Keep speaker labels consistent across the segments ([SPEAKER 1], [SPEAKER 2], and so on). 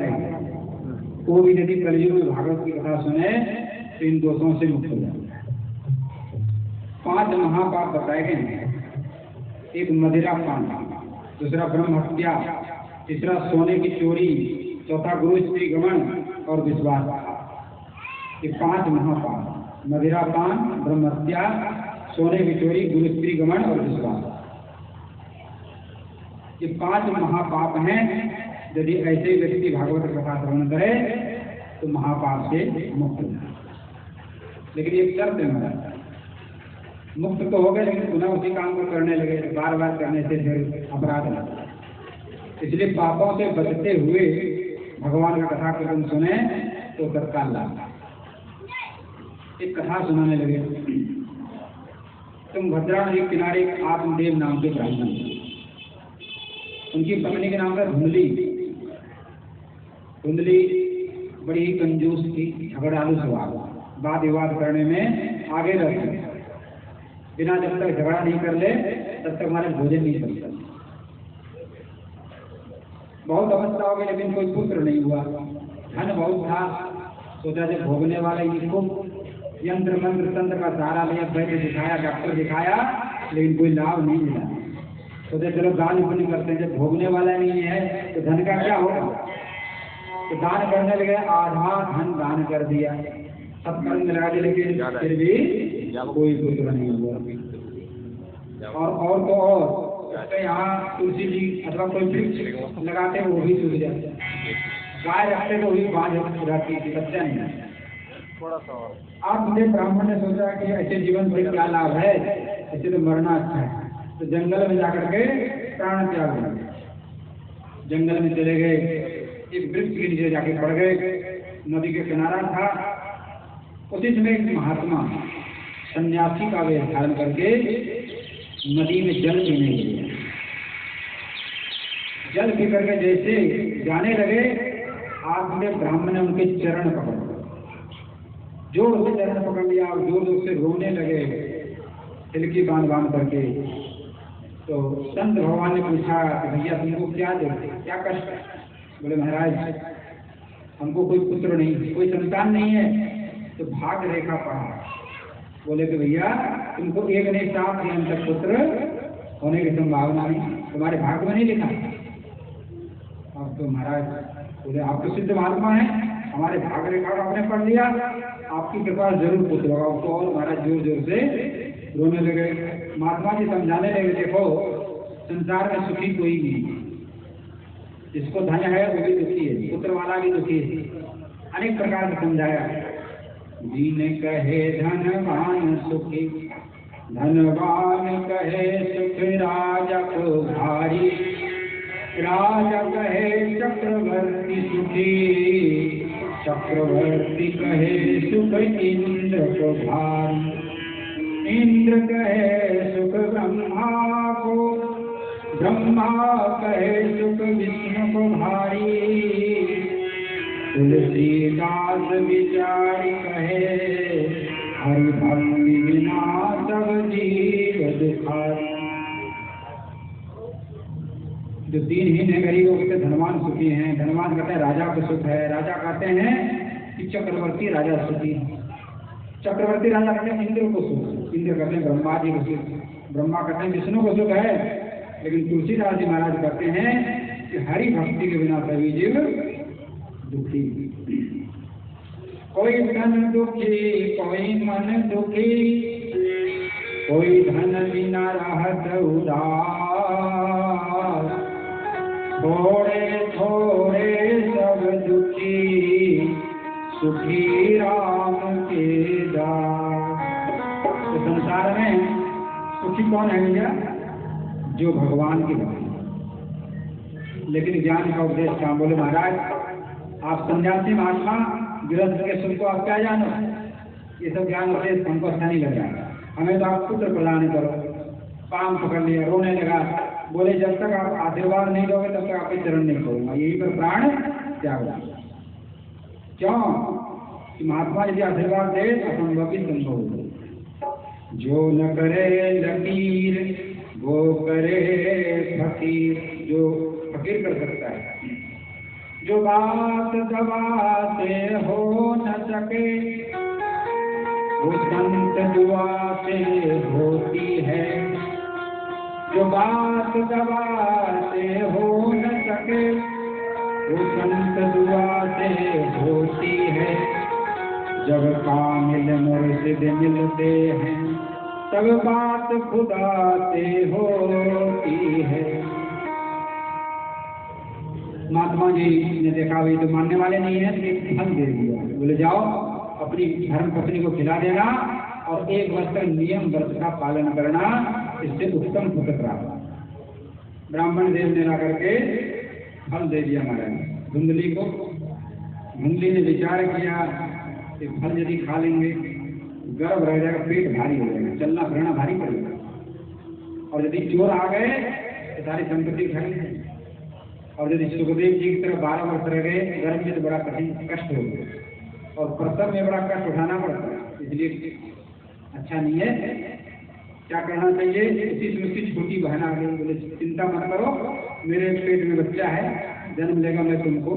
[SPEAKER 1] नहीं, वो भी यदि कलयुग में भागवत की कथा सुने तो इन दोषों से मुक्त हो जाए। 5 महापाप बताए गए हैं। एक मदिरा पान, दूसरा ब्रह्म हत्या, तीसरा सोने की चोरी, चौथा गुरु स्त्री गमन और विश्वास। ये 5 महापाप, मदिरा पान, ब्रह्म हत्या, सोने की चोरी, गुरु स्त्री गमन और विश्वास। ये 5 महापाप हैं। यदि ऐसे व्यक्ति भागवत कथा श्रवण करे तो महापाप से मुक्त हो जाए। लेकिन एक शर्त है महाराज, मुक्त तो हो गए लेकिन पुनः उसी काम को करने लगे, बार बार करने से फिर अपराध लगता है। इसलिए पापों से बचते हुए भगवान का कथा कीर्तन सुने तो तत्काल लाभ। एक कथा सुनाने लगे। तुंगभद्रा नदी के किनारे एक आत्मदेव नाम के ब्राह्मण, उनकी पत्नी के नाम था धुंधली। धुंधली बड़ी ही कंजूस थी, झगड़ालू स्वभाव, वाद विवाद करने में आगे रहती, बिना जब तक झगड़ा नहीं कर ले तब तक हमारे भोजन नहीं बनता। बहुत अवस्था हो गई लेकिन कोई पुत्र नहीं हुआ। धन बहुत था, सोचा जब भोगने वाला इनको यंत्र मंत्र तंत्र का सहारा लिया, वैद्य दिखाया, डॉक्टर दिखाया, लेकिन कोई लाभ नहीं मिला। सोचा चलो दान पुण्य करते हैं, जब भोगने वाला नहीं है तो धन का क्या होगा। तो दान करने लगे, आधा धन दान कर दिया, सब कर्म में लगा दिया, लेकिन फिर भी कोई पुत्र नहीं हुआ। और तो और यहाँ तुलसी जी अथवा कोई वृक्ष लगाते वो भी सूख जाते, गाय रखते तो वही बांझ रहती, बच्चा नहीं है। आप मुझे ब्राह्मण ने सोचा कि ऐसे जीवन से क्या लाभ है, ऐसे तो मरना अच्छा है। तो जंगल में जाकर के प्राण त्याग दिया। जंगल में चले गए, एक वृक्ष के नीचे जाके पड़ गए। नदी के किनारा था, उसी समय एक महात्मा सन्यासी का वेश धारण करके नदी में जल पीने लगे। जल पी करके जैसे जाने लगे, आपने ब्राह्मण ने उनके चरण पकड़ लिया, जोर से चरण पकड़ लिया और जोर जोर से रोने लगे, तिलकी बांध करके। तो संत भगवान ने पूछा कि भैया तुमको क्या देते, क्या कष्ट है। बोले महाराज हमको कोई पुत्र नहीं, कोई संतान नहीं है। तो भाग रेखा पढ़ा। बोले कि भैया तुमको एक नहीं 7 जन्म तक पुत्र होने की संभावना नहीं, तुम्हारे भाग्य में नहीं लिखा। अब तो महाराज बोले आप तो सिद्ध महात्मा है, हमारे भाग रेखा का आपने पढ़ लिया, आपकी कृपा जरूर पुत्र होगा। तो और महाराज जोर जोर से रोने लगे। महात्मा जी समझाने लगे, देखो संसार में सुखी कोई नहीं, जिसको धन है वो भी दुखी है, पुत्र वाला भी दुखी है। अनेक प्रकार से समझाया। जिने कहे धनवान सुखी, धनवान कहे सुख राजा को भारी, राजा कहे चक्रवर्ती सुखी, चक्रवर्ती कहे सुख इंद्र को भारी, इंद्र कहे सुख ब्रह्मा को, ब्रह्मा कहे सुख विष्णु को भारी, तुलसीदास विचार कहे हरि भक्ति बिना सब जीव दुखारी। जो दीनहीन है, गरीब उसके धनवान सुखी हैं। धनवान कहते हैं राजा को सुख है, राजा कहते हैं कि चक्रवर्ती राजा सुखी है, चक्रवर्ती राजा कहते हैं इंद्र को सुख, इंद्र कहते हैं ब्रह्मा जी को सुख, ब्रह्मा कहते हैं विष्णु को सुख है। लेकिन तुलसीदास जी महाराज कहते हैं कि हरि भक्ति के बिना सभी जीव दुखी। कोई धन दुखी, कोई मन दुखी, कोई धन बिना रहत उदास, थोड़े थोड़े सब दुखी, सुखी राम के दास। तो संसार में सुखी कौन है भैया? जो भगवान की भक्ति। लेकिन ज्ञान का उपदेश क्या? बोले महाराज आप सन्यासी महात्मा गृहस्थ के सुख को आप क्या जानो, ये सब ज्ञान उपदेश हमको अच्छा नहीं लग रहा। हमें तो आप पुत्र प्रदान करो। पाम पकड़ लिया, रोने लगा। बोले जब तक आप आशीर्वाद नहीं दोगे तब तक आपके चरण नहीं छोड़ूंगा, यही पर प्राण त्याग। क्यों कि महात्मा यदि आशीर्वाद दे असंभव भी संभव हो। जो न करे लकीर वो करे फकीर। जो फकीर कर सकता है, जो बात दवा से हो न सके वो संत दुआ से होती है। जो बात दवा से हो न सके वो संत दुआ से होती है। जब कामिल मुर्शिद मिलते हैं तब बात खुदा से होती है। महात्मा जी ने देखा भाई तो मानने वाले नहीं है तो एक फल दे दिया। बोले जाओ अपनी धर्म पत्नी को खिला देना और 1 वर्ष तक नियम व्रत का पालन करना, इससे उत्तम पुत्र प्राप्त। ब्राह्मण देव ने ला करके फल दे दिया महाराज धुंधली को। धुंधली ने विचार किया कि फल यदि खा लेंगे गर्भ रह जाएगा, पेट भारी हो जाएगा, चलना फिरना भारी पड़ेगा, और यदि चोर आ गए तो सारी संपत्ति खा लेंगे। और यदि सुखदेव जी की तरह 12 वर्ष रह गए गर्भ में तो बड़ा कठिन कष्ट हो गया, और प्रसव में बड़ा कष्ट उठाना पड़ता है, इसलिए अच्छा नहीं है। क्या करना चाहिए? इसी से उसकी छोटी बहन आ गई। बोले चिंता मत करो, मेरे पेट में बच्चा है, जन्म लेगा मैं तुमको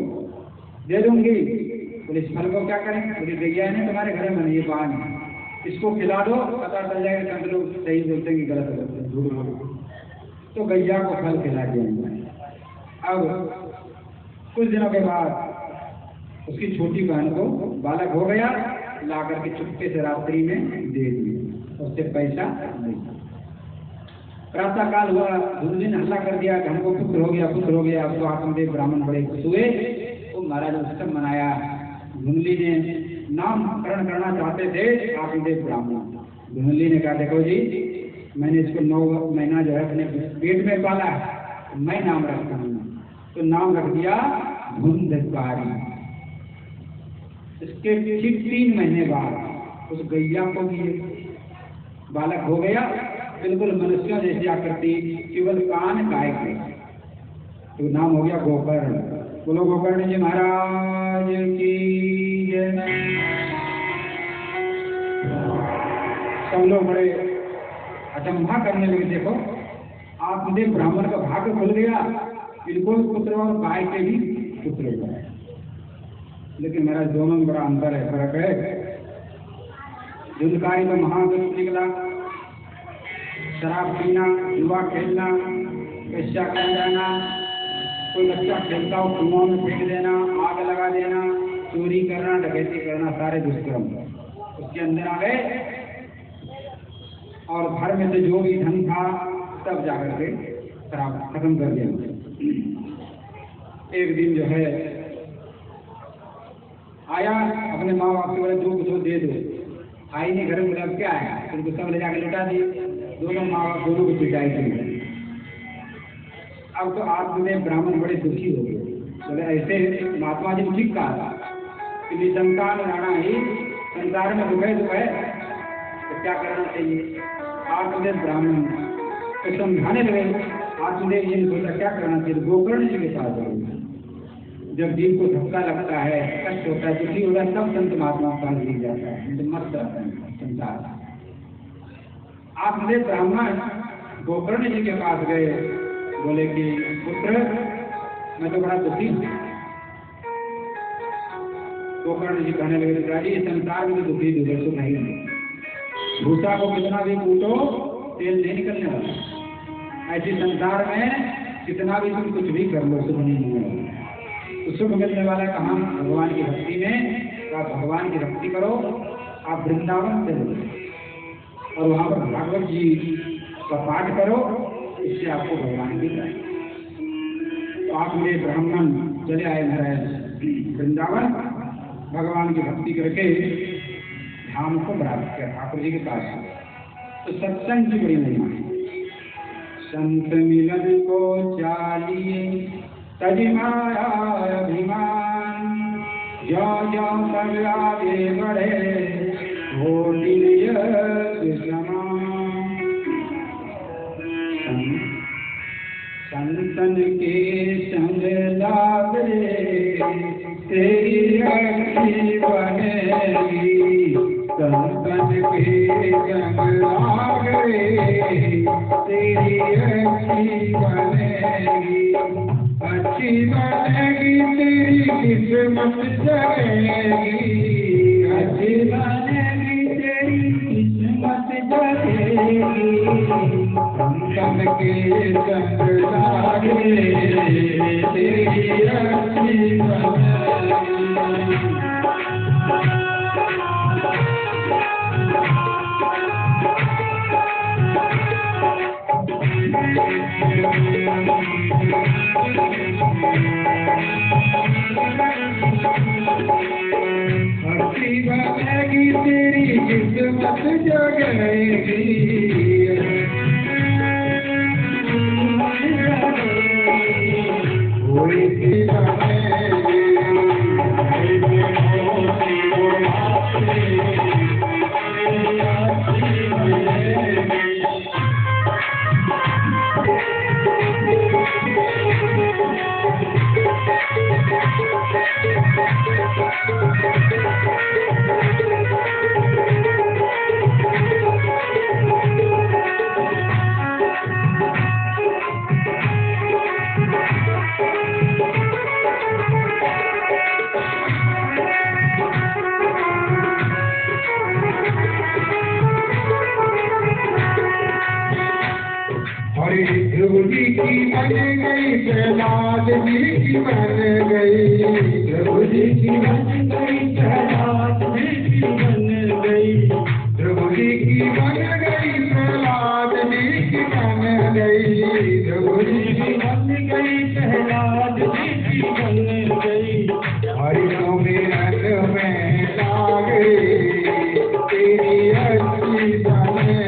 [SPEAKER 1] दे दूंगी। बोले इस फल को क्या करें? बोले गैया ने तुम्हारे घर में ये पान है, इसको खिला दो, पता चल जाएगा सब लोग सही बोलते हैं कि गलत बोलते हैं, झूठ बोलते। तो गैया को फल खिला दिया। अब कुछ दिनों के बाद उसकी छोटी बहन को बालक हो गया, ला करके चुपके से रात्रि में दे दिया, उससे पैसा नहीं। प्रातः काल हुआ, धुंधली ने हल्ला कर दिया कि हमको पुत्र हो गया, पुत्र हो गया। अब तो आत्मदेव ब्राह्मण बड़े खुश हुए, वो महाराज उत्सव मनाया। धुंधली ने नामकरण करना चाहते थे आत्मदेव ब्राह्मण। धुंधली ने कहा देखो जी मैंने इसको 9 महीना जो है अपने पेट में पाला है, मैं नाम रखता हूँ। तो नाम रख दिया धुंधकारी। इसके ठीक 3 महीने बाद उस गैया को भी बालक हो गया, बिल्कुल मनुष्यों जैसी आकृति, केवल कान काय के। तो नाम हो गया गोकर्ण। बोलो गोकर्ण जी महाराज की जय। सब लोग बड़े अचंभा करने लगे, देखो आत्मदेव ब्राह्मण का भाग्य खुल गया, इनको पुत्र और गाय के भी पुत्र हो गए। लेकिन मेरा दोनों में बड़ा अंतर है, फर्क है। धुंधकारी तो महादुष्ट निकला, शराब पीना, जुआ खेलना, पैसा कर जाना, कोई बच्चा खेलता हो कुआं में फेंक देना, आग लगा देना, चोरी करना, डकैती करना, सारे दुष्कर्म उसके अंदर आ गए। और घर में से जो भी धन था सब जाकर के शराब खत्म कर दिया। एक दिन जो है आया, अपने माँ बाप से बोले जो कुछ हो दे दो। आई नहीं घर में, अब क्या आया, उनको सब ले जाकर लौटा दिए। दोनों माँ बाप दोनों को पिटाई की। अब तो आत्मदेव ब्राह्मण बड़े दुखी हो गए। बोले ऐसे महात्मा जी ठीक कहा था कि निसंतान रहना ही संसार में दुख है, तो क्या करना चाहिए? आत्मदेव ब्राह्मण तो समझाने लगे। आत्मदेव जी ने सोचा क्या करना चाहिए? गोकर्ण जी के पास जाओ। जब जीव को धक्का लगता है, कष्ट होता है, दुखी होता है, तब संत महात्मा का मिल जाता है, तो मस्त रहता है संसार। आत्मदेव ब्राह्मण गोकर्ण जी के पास गए, बोले कि पुत्र मैं तो बड़ा दुखी हूँ। गोकर्ण जी कहने लगे पिताजी संसार में तो दुखी दुख तो नहीं है, भूसा को कितना भी कूटो तेल नहीं निकलने वाला। ऐसे संसार में कितना भी तुम कुछ भी कर लो सुख नहीं है। तो सुख मिलने वाला कहाँ? भगवान की भक्ति में। तो आप भगवान की भक्ति करो, आप वृंदावन चलो और वहाँ पर भागवत जी का पाठ करो, इससे आपको भगवान की प्राप्ति। तो आप मेरे ब्राह्मण चले आए महाराज वृंदावन, भगवान की भक्ति करके धाम को प्राप्त किया ठाकुर जी के पास। तो सत्संग की बड़ी महिमा है। संत मिलन को चालिए तजिमाया अभिमान, जो जो सब आगे बढ़े हो संतन के संग लागे तेरी अखी बनेगी, संतन के संग लागे तेरी अखी बनेगी। अच्छी बनेगी तेरी किस्मत जगेगी, अच्छी बनेगी तेरी किस्मत जगेगी, तन के संग लागे तेरी अच्छी बनेगी। अच्छी बनेगी तेरी किस्मत जगेगी, कोई सी बनेगी ध्रुव जी की बन गई, प्रहलाद जी की बन गई, ध्रुव जी की बन गई, प्रहलाद जी की बन गई, ध्रुव जी की बन गई, प्रहलाद जी की बन गई, ध्रुव जी की बन गई, प्रहलाद जी की बन गई, हरि सुमिरन में लागे तेरी अच्छी बने।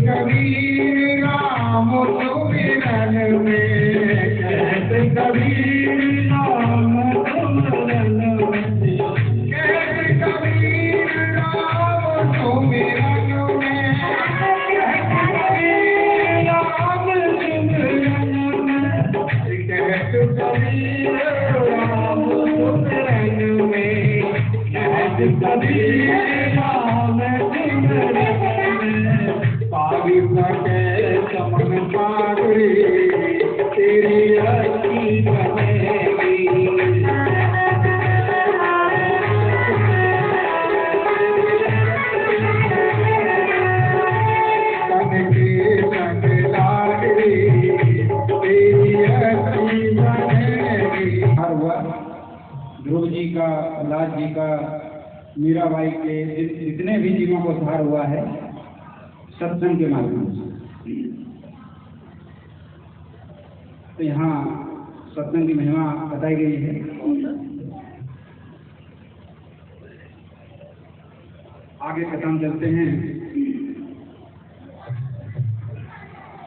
[SPEAKER 1] कबीर राम सुमिरन में, कहते कबीर राम सुमिरन में, कहते कबीर राम सुमिरन में, कहते कबीर राम सुमिरन में, कहते कबीर राम सुमिरन में, कहते कबीर राम सुमिरन में, पावी सके चमन पागरी तेरी अच्छी बनेगी। तन के संग लागी तेरी अच्छी बनेगी। हर हुआ ध्रुव जी का, प्रहलाद जी का, मीराबाई के, जितने भी जीवों को उद्धार हुआ है सत्संग के माध्यम से। तो यहाँ सत्संग की महिमा बताई गई है। आगे कथम चलते हैं।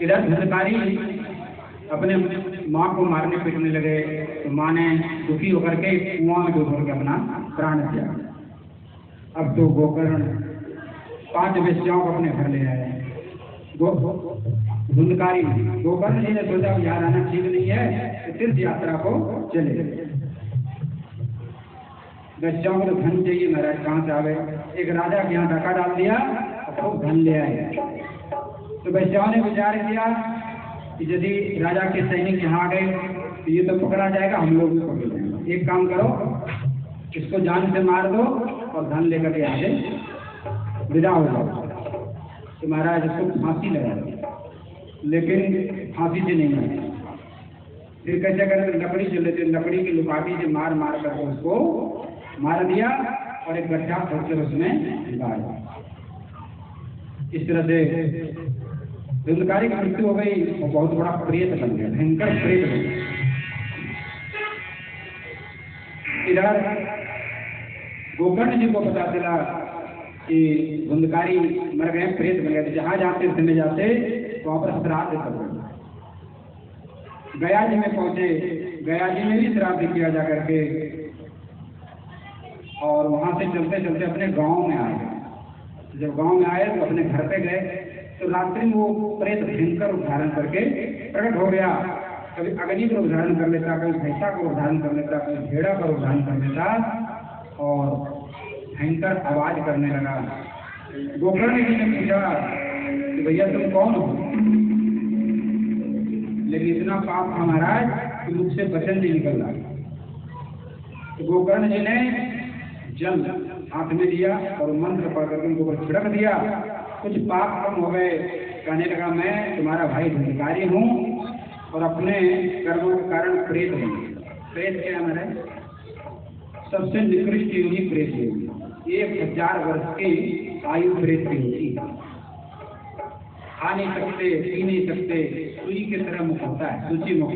[SPEAKER 1] इधर धुंधकारी अपने माँ को मारने पीटने लगे, तो माँ ने दुखी होकर के कुआं में डूब करके अपना प्राण दिया। अब तो गोकर्ण 5 वेश्याओं को अपने घर ले आए। धुंधकारी गोकर्ण जी ने सोचा यहाँ आना ठीक नहीं है, तो तीर्थ यात्रा को चले। वेश्याओं को तो धन चाहिए महाराज, कहाँ से आवे। एक राजा के यहाँ डाका डाल दिया और धन ले आए। तो वेश्याओं ने विचार किया कि यदि राजा के सैनिक यहाँ गए तो ये तो पकड़ा जाएगा, हम लोग भी पकड़ जाएंगे। एक काम करो, इसको जान से मार दो और धन लेकर के आगे विदा हो जाओ। तो महाराज इसको फांसी लगा दो, लेकिन फांसी से नहीं मारा। फिर कैसे करें, लकड़ी चल रही थी, लकड़ी की लुकाटी से मार मार करके उसको मार दिया और एक गड्ढा खोदकर उसमें डाल दिया। इस तरह से धुंधकारी की मृत्यु हो गई और बहुत बड़ा प्रेत बन गया, भयंकर प्रेत बन गया। इधर गोकर्ण जी को पता चला कि धुंधकारी मर गए, प्रेत बन गए। जहां जाते समय जाते वहां पर श्राद्ध कर गए। गया जी में पहुंचे, गया जी में भी श्राद्ध किया जा करके, और वहां से चलते चलते अपने गांव में आए। जब गांव में आए तो अपने घर पे गए, तो रात्रि में वो प्रेत भयंकर रूप धारण करके प्रकट हो गया। कभी अग्नि का रूप धारण कर लेता, कभी भैंसा का रूप धारण कर लेता, कभी भेड़ा का रूप धारण कर लेता और भयंकर आवाज करने लगा। गोकर्ण जी ने पूछा कि भैया तुम कौन हो? लेकिन इतना पाप था महाराज कि मुझसे वचन नहीं निकल रहा। तो गोकर्ण जी ने जल हाथ में दिया और मंत्र पढ़ करके उनको ऊपर छिड़क दिया। कुछ पाप कम हो गए। कहने लगा मैं तुम्हारा भाई धुंधकारी हूँ और अपने कर्मों के कारण प्रेत बन गया। प्रेत क्या है महाराज? सबसे निकृष्ट योनि प्रेत योनि। 1000 वर्ष की आयु प्रेत की होती है। खा नहीं सकते, पी नहीं सकते, सुई की तरह मुख होता है, सूची मुख।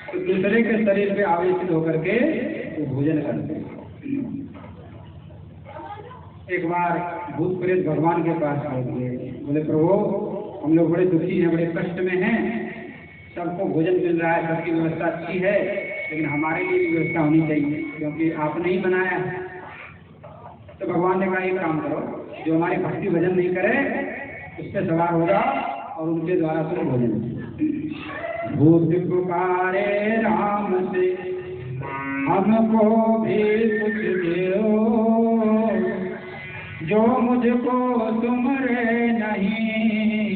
[SPEAKER 1] तो दूसरे के शरीर पे आवेशित होकर के वो भोजन करते हैं। एक बार भूत प्रेत भगवान के पास आए थे, बोले प्रभु हम लोग बड़े दुखी हैं, बड़े कष्ट में हैं, सबको भोजन मिल रहा है, सबकी व्यवस्था अच्छी है, लेकिन हमारे लिए भी व्यवस्था होनी चाहिए क्योंकि आपने ही बनाया। तो भगवान ने कहा एक काम करो, जो हमारी भक्ति भजन नहीं करे उस पर सवार हो जाओ और उनके द्वारा तुम भोजन। भूत पुकारे राम से हमको भी कुछ दो, जो मुझको तुमरे नहीं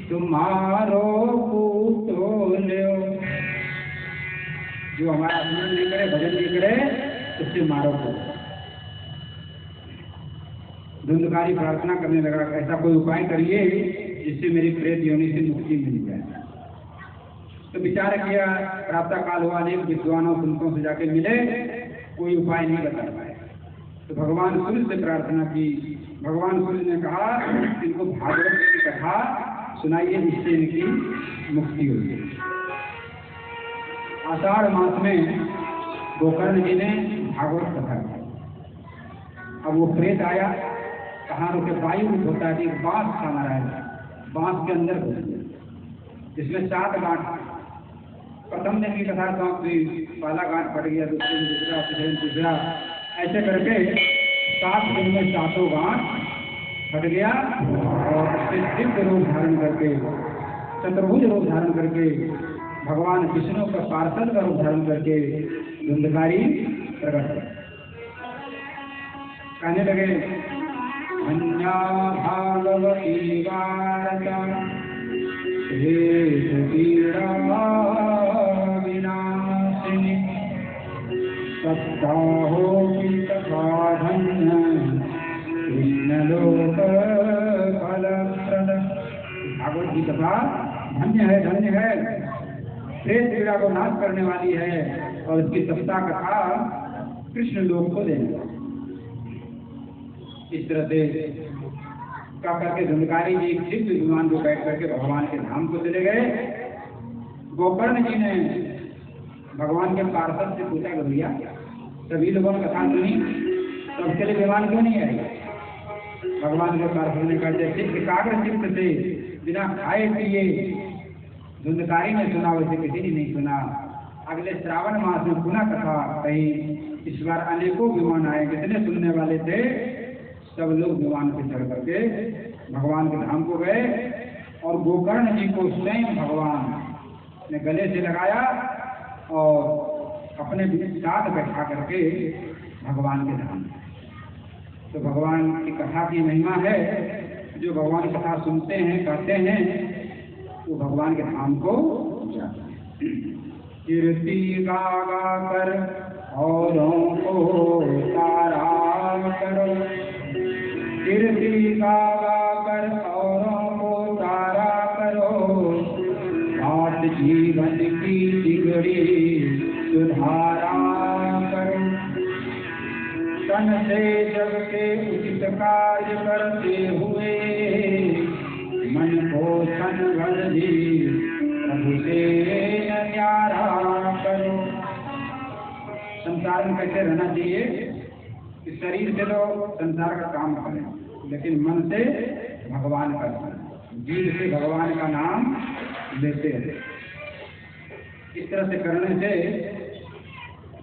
[SPEAKER 1] तुम्हारो पूतो लो। जो हमारा स्मरण नहीं करे, भजन नहीं करे, उससे मारो को। धुंधकारी प्रार्थना करने लगा, ऐसा कोई उपाय करिए जिससे मेरी प्रेत योनि से मुक्ति मिल जाए। तो विचार किया, प्रातः काल हुआ, अनेक विद्वानों संतों से जाके मिले, कोई उपाय नहीं बता पाए। तो भगवान सूर्य से प्रार्थना की। भगवान सूर्य ने कहा इनको भागवत की कथा सुनाइए, जिससे इनकी मुक्ति होगी। आषाढ़ मास में गोकर्ण जी ने भागवत कथा की। अब वो प्रेत आया, कहाँ रुके, वायु होता है, एक बांस था महाराज, बांस के अंदर घुस गया, जिसमें 7 गांठ। प्रथम दिन की कथा समाप्त हुई, पहला गांठ फट गया, दूसरे दिन दूसरा, तीसरे दिन तीसरा, ऐसे करके 7 दिन में 7 गांठ फट गया। और उससे दिव्य रूप धारण करके, चतुर्भुज रूप धारण करके, भगवान विष्णु का पार्षद का रूप धारण करके धुंधकारी प्रकट हुए। कहने लगे अन्या भागवती वार्ता हे पीड़ा विनाशिनी, सप्ताहो की कथा धन्य कृष्ण लोक फलप्रद। भागवत की कथा धन्य है, धन्य है, प्रेत पीड़ा को नाश करने वाली है और इसकी सप्ताह कथा कृष्ण लोक को देने वाली। इस तरह से क्या करके धुंधकारी जी दिव्य विमान को बैठ करके भगवान के धाम को चले गए। गोकर्ण जी ने भगवान के पार्षद से पूछा कि भैया सभी लोगों ने कथा सुनी, सबके लिए विमान क्यों नहीं आएगा? भगवान के पास होने का जैसे एकाग्र चित्त से बिना खाए पिए धुंधकारी ने सुना, वैसे किसी ने नहीं सुना। अगले श्रावण मास में पुनः कथा कही। इस बार अनेकों विमान आए, जितने सुनने वाले थे सब लोग विमान पे चढ़ करके भगवान के धाम को गए और गोकर्ण जी को स्वयं भगवान ने गले से लगाया और अपने साथ बैठा करके भगवान के धाम। तो भगवान की कथा की महिमा है, जो भगवान की कथा सुनते हैं कहते हैं वो भगवान के धाम को जाते हैं। कीर्ति गा गा कर औरों को तारा करो, कीर्ति गा गा कर औरों को तारा करो, बात जीवन की बिगड़ी सुधारा करो। तन से जग के उचित कार्य करते हुए मन को तन भर दी प्रभु से न्यारा करो। संसार में कैसे रहना चाहिए कि शरीर से तो संसार का काम करें, लेकिन मन से भगवान का, जीव से भगवान का नाम लेते हैं। इस तरह से करने से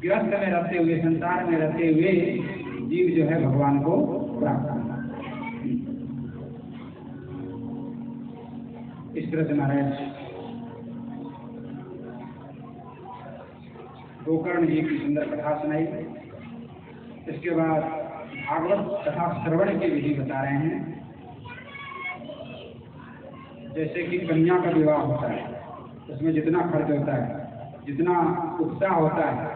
[SPEAKER 1] गृहस्थ में रहते हुए, संसार में रहते हुए जीव जो है भगवान को प्राप्त करता है। इस तरह से महाराज गोकर्ण जी की सुंदर कथा सुनाई। इसके बाद भागवत कथा श्रवण की विधि बता रहे हैं। जैसे कि कन्या का विवाह होता है, उसमें जितना खर्च होता है, जितना उत्साह होता है,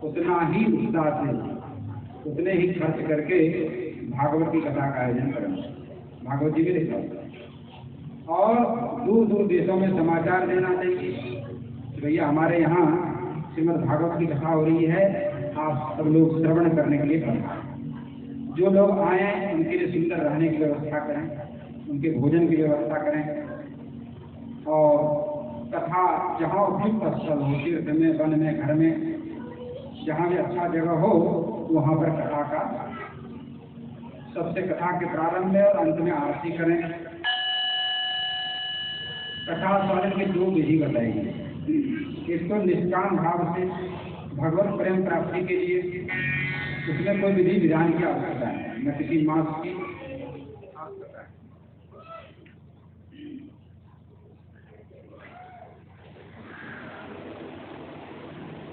[SPEAKER 1] उतना ही उत्साह से उतने ही खर्च करके भागवत की कथा का आयोजन करना, भागवत जी में लिखा होता है। और दूर दूर देशों में समाचार देना चाहिए, भैया हमारे यहाँ श्रीमद् भागवत की कथा हो रही है, आप सब लोग श्रवण करने के लिए करें। जो लोग आए उनके लिए सुंदर रहने की व्यवस्था करें, उनके भोजन की व्यवस्था करें, और कथा जहाँ उपयुक्त स्थल हो, तीर्थ में, वन में, घर में, जहाँ भी अच्छा जगह हो वहाँ पर कथा का सबसे कथा के प्रारंभ में और अंत में आरती करें। कथा पालन की दो विधि बताएगी। एक तो निष्काम भाव से भगवत प्रेम प्राप्ति के लिए, उसमें कोई विधि विधान की आवश्यकता है, न किसी मास की आवश्यकता है।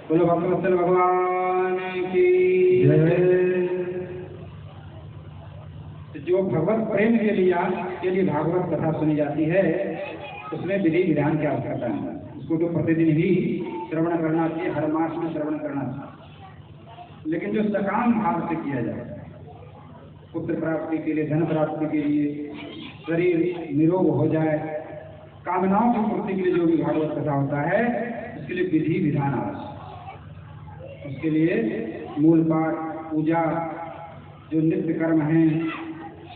[SPEAKER 1] बोलो भगवत्सल भगवान की जय। जो भगवत प्रेम के लिए भागवत कथा सुनी जाती है, उसमें विधि विधान की आवश्यकता है। उसको तो प्रतिदिन ही श्रवण करना चाहिए, हर मास में श्रवण करना चाहिए। लेकिन जो सकाम भाव से किया जाए, पुत्र प्राप्ति के लिए, धन प्राप्ति के लिए, शरीर निरोग हो जाए, कामनाओं की पूर्ति के लिए जो भी भागवत कथा होता है, उसके लिए विधि विधान आवश्यक। उसके लिए मूल पाठ, पूजा, जो नित्य कर्म हैं,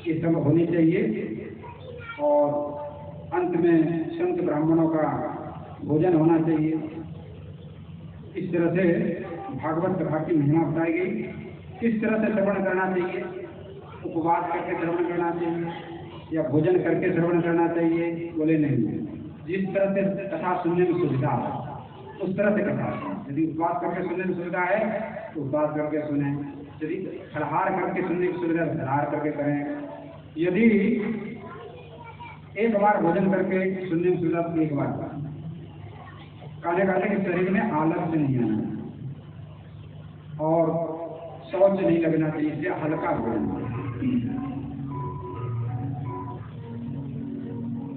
[SPEAKER 1] ये सब होनी चाहिए। और अंत में संत ब्राह्मणों का भोजन होना चाहिए। इस तरह से भागवत कथा की महिमा बताई गई। किस तरह से श्रवण करना चाहिए, उपवास करके श्रवण करना चाहिए या भोजन करके श्रवण करना चाहिए, बोले नहीं। जिस तरह से कथा सुनने में सुविधा है उस तरह से कथा सुने। यदि उपवास करके सुनने में सुविधा है तो उपवास करके सुने, यदि फलाहार करके सुनने की सुविधा है फलाहार करके करें, यदि एक बार भोजन करके सुनने में सुविधा तो एक बार कहने के शरीर में आलस्य नहीं आना और शौच नहीं लगना चाहिए, इसलिए हल्का भोजन।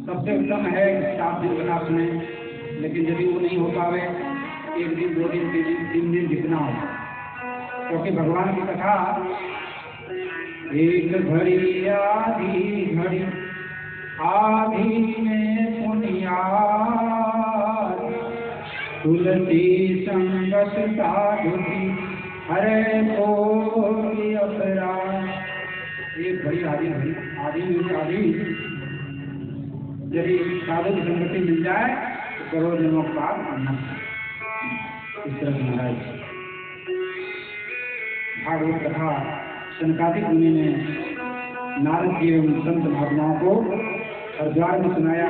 [SPEAKER 1] सबसे उत्तम है 7 दिन कथा सुने, लेकिन यदि वो नहीं हो पावे 1 दिन, 2 दिन, 3 दिन जितना हो, क्योंकि भगवान की कथा एक घड़ी आधी घड़ी आधी में पुनिया तुलसी संगत साधुकी हरे कोई अपराध। एक घड़ी आधी घड़ी आधी यदि साधु की संगति मिल जाए तो करोड़ जन्मों का पाप करना। इस तरह से महाराज भागवत कथा सनकादिक मुनि ने नारद जी एवं संत महात्माओं को हरिद्वार में सुनाया।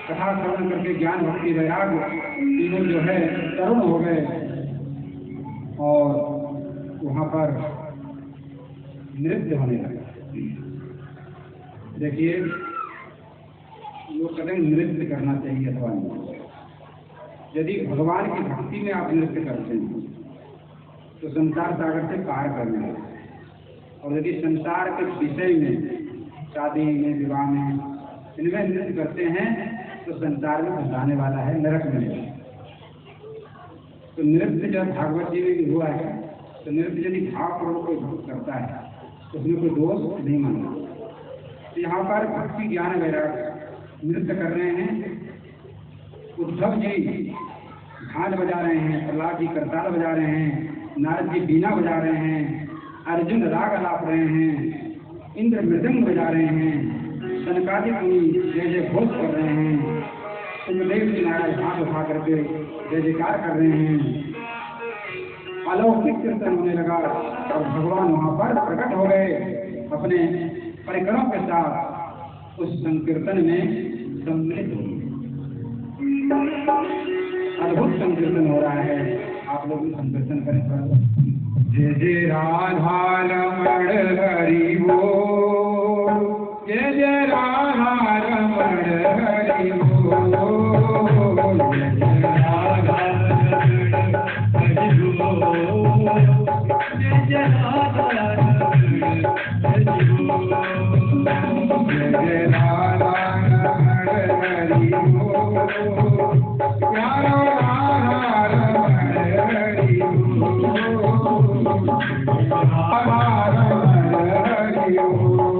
[SPEAKER 1] कथा श्रवण करके ज्ञान भक्ति वैराग तीनों जो है तरुण हो गए और वहाँ पर नृत्य होने लगा। देखिए, लोग कहते हैं नृत्य करना चाहिए अथवा नहीं। यदि भगवान की भक्ति में आप नृत्य करते हैं तो संसार सागर से पार करने लगे, और यदि संसार के विषय में, शादी में, विवाह में, इनमें नृत्य करते हैं तो संसार में फंसाने वाला है, नरक में। तो नृत्य जब भागवत जी में हुआ है तो नृत्य यदि भावपूर्वक कोई भक्त करता है तो उसमें कोई दोष नहीं मानना। तो यहाँ पर भक्ति ज्ञान वैराग नृत्य कर रहे हैं। उद्धव जी झाल बजा रहे हैं, प्रहलाद जी करताल बजा रहे हैं, नारद जी बीना बजा रहे हैं, अर्जुन राग अलाप रहे हैं, इंद्र मृदंग बजा रहे हैं, सनकादिक मुनि जय जय घोष कर रहे हैं, सुखदेव जी महाराज हाथ उठा करके जय जयकार कर रहे हैं। अलौकिक कीर्तन होने लगा और भगवान वहाँ पर प्रकट हो गए अपने परिकरों के साथ उस संकीर्तन में सम्मिलित हो गए। अद्भुत संकीर्तन हो रहा है, आप लोग भी संकीर्तन करें। जय जय राधा रमण हरि बोल, जय जय राधा रमण हरि बोल, जय जय राधा रमण हरि बोल, जय जय राधा रमण हरि बोल, जय जय राधा रमण हरि बोल, प्यारो राधा रमण हरि बोल, राधा रमण हरि बोल।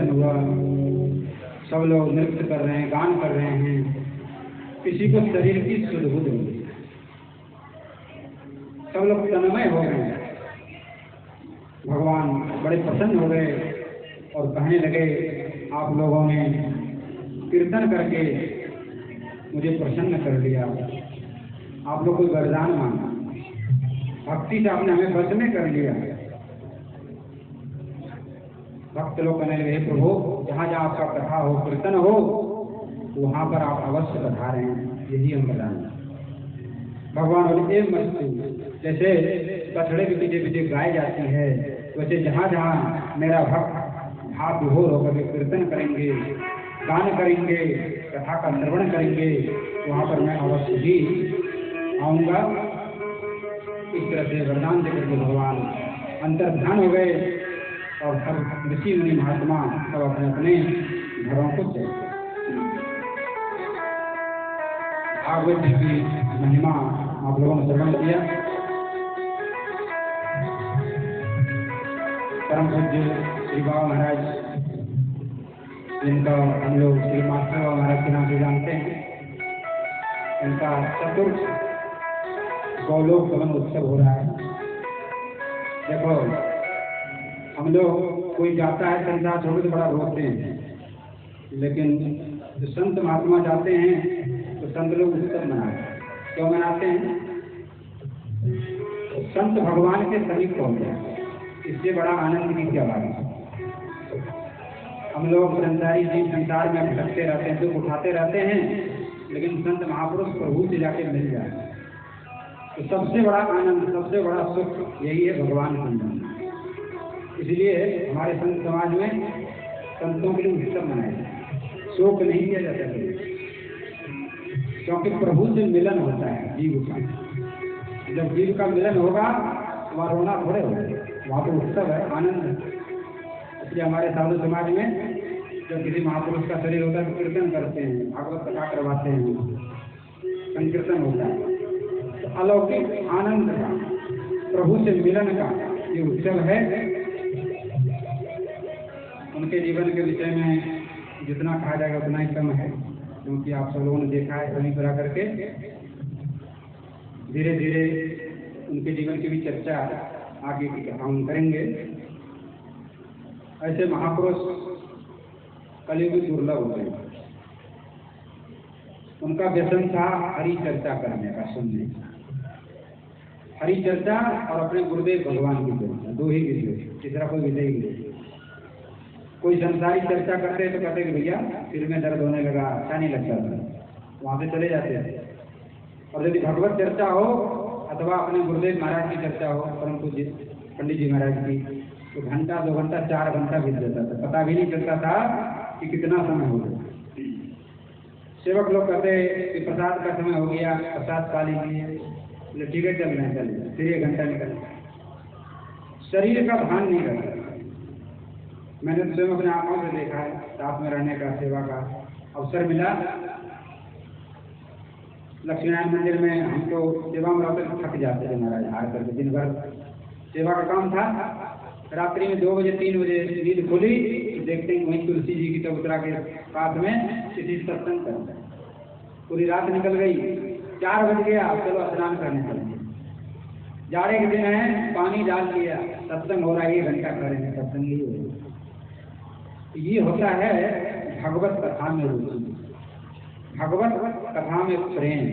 [SPEAKER 1] कीर्तन हुआ, सब लोग नृत्य कर रहे हैं, गान कर रहे हैं, किसी को शरीर की सुध बुध हुई, सब लोग तन्मय हो गए। भगवान बड़े प्रसन्न हो गए और कहने लगे, आप लोगों ने कीर्तन करके मुझे प्रसन्न कर दिया, आप लोग कोई वरदान मांगा, भक्ति से आपने हमें वश में कर लिया। भक्त लोग कहने लगे, प्रभु जहाँ जहाँ आपका कथा हो, कीर्तन हो, वहाँ पर आप अवश्य पधारें, यही हम बताएं। भगवान बोले, एक मस्तु, जैसे बछड़े के पीछे पीछे गाय जाती है, वैसे जहाँ जहाँ मेरा भक्त भाव विभोर होकर के कीर्तन करेंगे, गान करेंगे, कथा का श्रवण करेंगे, वहाँ पर मैं अवश्य ही आऊँगा। इस तरह से वरदान देकर के भगवान अंतर्ध्यान हो गए और सब ऋषि मुनि महात्मा सब अपने अपने घरों को चले। भागवत जी की महिमा आप लोगों ने श्रवण किया। परम पूज्य श्री बाबा महाराज, जिनका हम लोग श्री मास्टर बाबा महाराज के नाम से जानते हैं, उनका चतुर्थ गौलोक गमन उत्सव हो रहा है। देखो, हम लोग कोई जाता है संसार छोड़ तो बड़ा रोते हैं, लेकिन जो संत महात्मा जाते हैं तो संत लोग उत्सव मनाते हैं। क्यों मनाते हैं? संत भगवान के समीप पहुंच गए, इससे बड़ा आनंद की क्या बात है। हम लोग संसारी जीव संसार में भटकते रहते हैं, दुख उठाते रहते हैं, लेकिन संत महापुरुष प्रभु से जाके मिल जाए तो सबसे बड़ा आनंद, सबसे बड़ा सुख यही है, भगवान का मिलना। इसलिए हमारे संत समाज में संतों के लिए उत्सव मनाए जाते, शोक नहीं किया जाता है, क्योंकि प्रभु से मिलन होता है जीव का। जब जीव का मिलन होगा वहाँ रोना थोड़े होगा, वहाँ तो उत्सव है, आनंद है। इसलिए हमारे साधु समाज में जब किसी महापुरुष का शरीर होता है तो कीर्तन करते हैं, भागवत कथा करवाते हैं, संकीर्तन होता है। तो अलौकिक आनंद का, प्रभु से मिलन का ये उत्सव है। उनके जीवन के विषय में जितना कहा जाएगा उतना ही कम है, क्योंकि आप सब लोगों ने देखा है, सभी तरह करके धीरे धीरे उनके जीवन की भी चर्चा आगे की कथा हम करेंगे। ऐसे महापुरुष कलयुग में दुर्लभ होते हैं। उनका व्यसन था हरि चर्चा करने का, सुनने का, हरि चर्चा और अपने गुरुदेव भगवान की चर्चा, दो ही विषय, तीसरा कोई विषय ही नहीं। कोई संसारी चर्चा करते तो कहते कि भैया सिर में दर्द होने लगा, अच्छा नहीं लगता था, वहाँ से चले जाते थे। और यदि भगवत चर्चा हो अथवा अपने गुरुदेव महाराज की चर्चा हो, परम पूज्य पंडित जी महाराज की, तो घंटा 2 घंटा 4 घंटा बीत जाता था, पता भी नहीं चलता था कि कितना समय हो गया। सेवक लोग कहते कि प्रसाद का समय हो गया, प्रसाद खा लीजिए, बोले ठीक है चल रहे हैं, चलिए, फिर 1 घंटा निकल गया। शरीर का भान नहीं करता। मैंने तो स्वयं अपने आंखों से देखा है, साथ में रहने का, सेवा का अवसर मिला। लक्ष्मीनारायण मंदिर में हम तो सेवा में रहते थक जाते थे महाराज, हार करके दिन भर सेवा का काम था। रात्रि में 2 बजे 3 बजे नींद खुली, देखते हैं वहीं तुलसी जी की चबूतरा के पास में किसी सत्संग करता है। पूरी रात निकल गई, 4 बज गया, चलो स्नान करने चलेंगे। जाड़े के दिन है, पानी डाल दिया, सत्संग हो रहा है, 1 घंटा करेंगे, सत्संग ही हो रहा। ये होता है भगवत कथा में रुचि, भगवत कथा में प्रेम।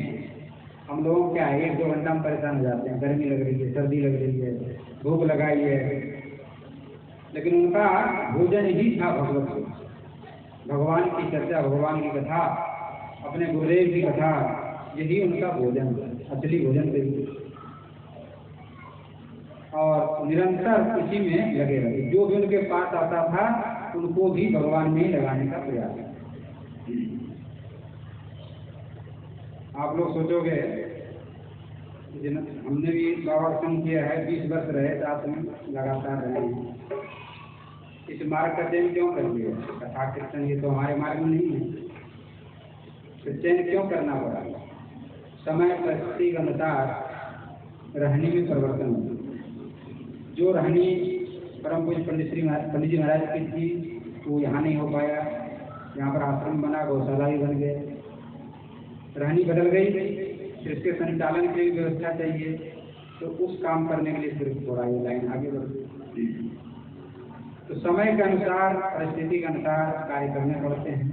[SPEAKER 1] हम लोगों क्या है, 1-2 घंटा में परेशान हो जाते हैं, गर्मी लग रही है, सर्दी लग रही है, भूख लगाई है, लेकिन उनका भोजन ही था भगवत को, भगवान की चर्चा, भगवान की कथा, अपने गुरुदेव की कथा, यही उनका भोजन, असली भोजन थे। और निरंतर इसी में लगे रहे, जो भी उनके पास आता था उनको भी भगवान में ही लगाने का प्रयास। आप लोग सोचोगे हमने भी बाबा संग किया है, 20 वर्ष रहे साथ में, लगातार रहे हैं। इस मार्ग का चयन क्यों कर लिया? कथा कीर्तन ये तो हमारे मार्ग में नहीं है, तो चयन क्यों करना पड़ा? समय परिस्थिति के अनुसार रहनी में परिवर्तन होता है। जो रहनी परम पूज्य पंडित जी महाराज की थी, वो यहाँ नहीं हो पाया, यहाँ पर आश्रम बना, गौशाला भी बन गए, रहनी बदल गई, फिर इसके संचालन के लिए व्यवस्था चाहिए, तो उस काम करने के लिए फिर थोड़ा ये लाइन आगे बढ़ गई। तो समय के अनुसार, परिस्थिति के अनुसार कार्य करने पड़ते हैं।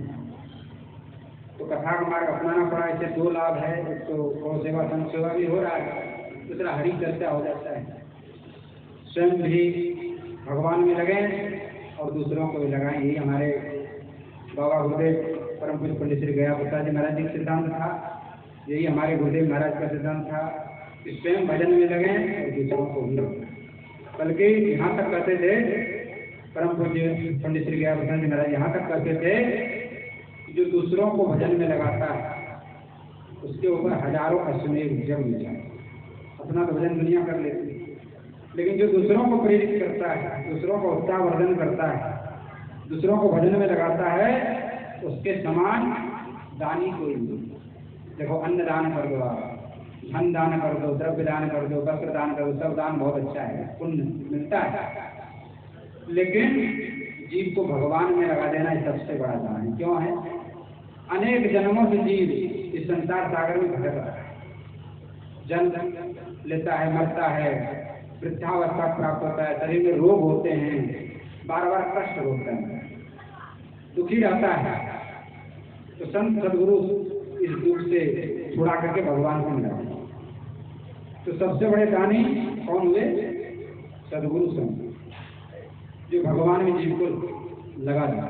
[SPEAKER 1] तो कथा का मार्ग अपनाना पड़ा। इससे दो लाभ है, एक तो गौ सेवा संघ सेवा भी हो रहा है, दूसरा हरि चर्चा हो जाता है। स्वयं भी भगवान में लगें और दूसरों को भी लगाएं। यही हमारे बाबा गुरुदेव परम पूज्य पंडित श्री गया प्रसाद जी महाराज जी का सिद्धांत था, यही हमारे गुरुदेव महाराज का सिद्धांत था कि स्वयं भजन में लगें और दूसरों को भी। बल्कि यहाँ तक कहते थे परम पूज्य पंडित श्री गया प्रसाद जी महाराज, यहाँ तक कहते थे जो दूसरों को भजन में लगाता है उसके ऊपर हजारों अश्वमेध यज्ञ मिल जाए। अपना तो भजन दुनिया कर लेती है, लेकिन जो दूसरों को प्रेरित करता है, दूसरों को उत्साहवर्धन करता है, दूसरों को भजन में लगाता है, उसके समान दानी कोई नहीं। देखो, अन्न दान कर दो, आप धन दान कर दो, द्रव्य दान कर दो, वस्त्र दान कर दो, सब दान बहुत अच्छा है, पुण्य मिलता है, लेकिन जीव को भगवान में लगा देना ये सबसे बड़ा दान है। क्यों है? अनेक जन्मों से जीव इस संसार सागर में भटक रहा है, जन्म लेता है, मरता है, वृद्धावस्था प्राप्त होता है, शरीर में रोग होते हैं, बार बार कष्ट होता है, दुखी रहता है। तो संत सदगुरु इस दुख से छुड़ा करके भगवान को मिला। तो सबसे बड़े दानी कौन हुए? सदगुरु संत, जो भगवान में जीव को लगा दिया।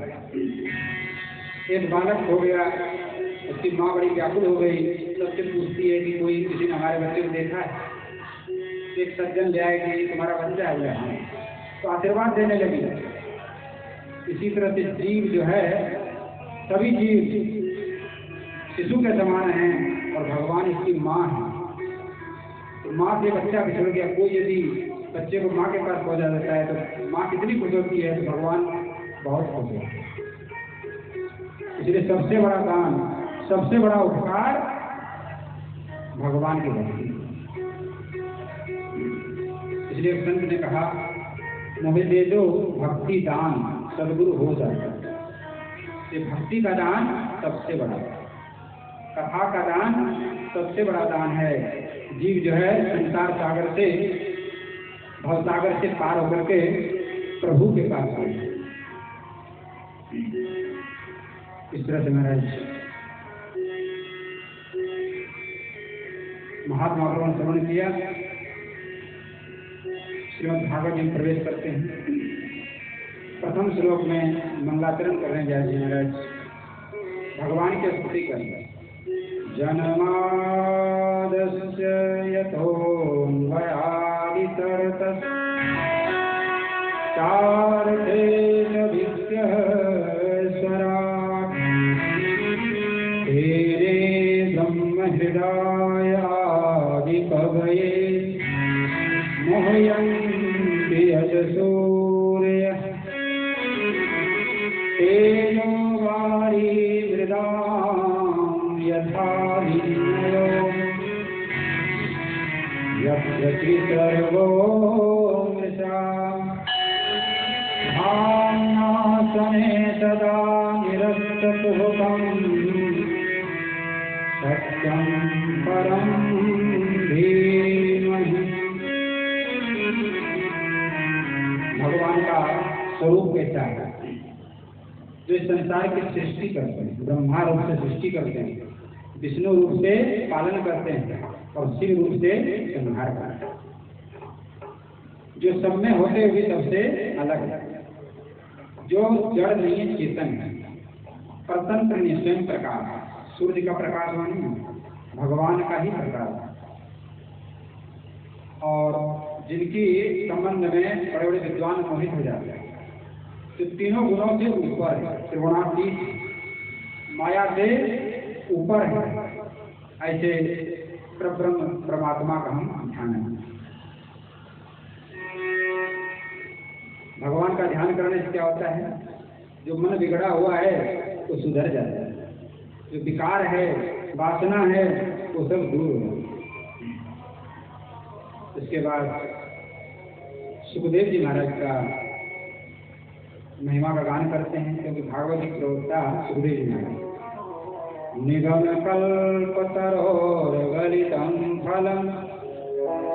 [SPEAKER 1] एक बालक हो गया, उसकी माँ बड़ी व्याकुल हो गई, सबसे पूछती है कि कोई किसी ने हमारे बच्चे को देखा है? एक सज्जन ले आए कि तुम्हारा बच्चा है, तो आशीर्वाद देने लगी। इसी तरह से जीव जो है, सभी जीव शिशु के समान हैं और भगवान इसकी माँ है। तो माँ से बच्चा बिछड़ गया, कोई यदि बच्चे को माँ के पास पहुँचा देता है तो माँ कितनी खुश होती है, तो भगवान बहुत खुश होता है। इसलिए सबसे बड़ा दान, सबसे बड़ा उपकार भगवान की भक्ति। इसलिए संत ने कहा, मुझे दे दो भक्ति दान, सदगुरु हो जाता है। ये भक्ति का दान सबसे बड़ा, कथा का दान सबसे बड़ा दान है। जीव जो है संसार सागर से, भवसागर से पार होकर के प्रभु के पास आए। इस तरह से महाराज महात्मा को श्रवण किया। श्रीमद् भागवत में प्रवेश करते हैं। प्रथम श्लोक में मंगलाचरण कर रहे हैं जय जी महाराज, भगवान की स्तुति कर रहे हैं। जन्मादस्य यतोऽन्वयादितरतश्च चार्थेषभिज्ञस्वराट् तेरे ब्रह्महृदायादिकवये मोहयन्ति यशसूर्यः तेजो वारी मृदां यथा विनिमयो यत्र सर्वो मृषा भावनासने तदा निरस्तकुहकम् सत्यं परं धीमहि। भगवान का स्वरूप कैसा है? जो संसार की सृष्टि करते हैं, ब्रह्मा रूप से सृष्टि करते हैं, विष्णु रूप से पालन करते हैं और शिव रूप से संहार करते हैं। जो सब में होते हुए सबसे अलग है, जो जड़ नहीं है, चेतन है, परतंत्र नहीं, स्वयं प्रकाश, सूर्य का प्रकाश नहीं है, भगवान का ही प्रकाश है। और जिनकी संबंध में बड़े बड़े विद्वान मोहित हो जाते हैं, तो तीनों गुणों से ऊपर है, त्रिगुणातीत, माया से ऊपर है, ऐसे परब्रह्म परमात्मा का हम ध्यान है। भगवान का ध्यान करने से क्या होता है? जो मन बिगड़ा हुआ है वो सुधर जाता है, जो विकार है, वासना है, वो सब दूर हो जाता है। इसके बाद सुखदेव जी महाराज का महिमा का गान करते हैं, क्योंकि भागवत की प्रवक्ता सुखदेव जी महाराज। निगम कल्पतरोर्गलितं फलं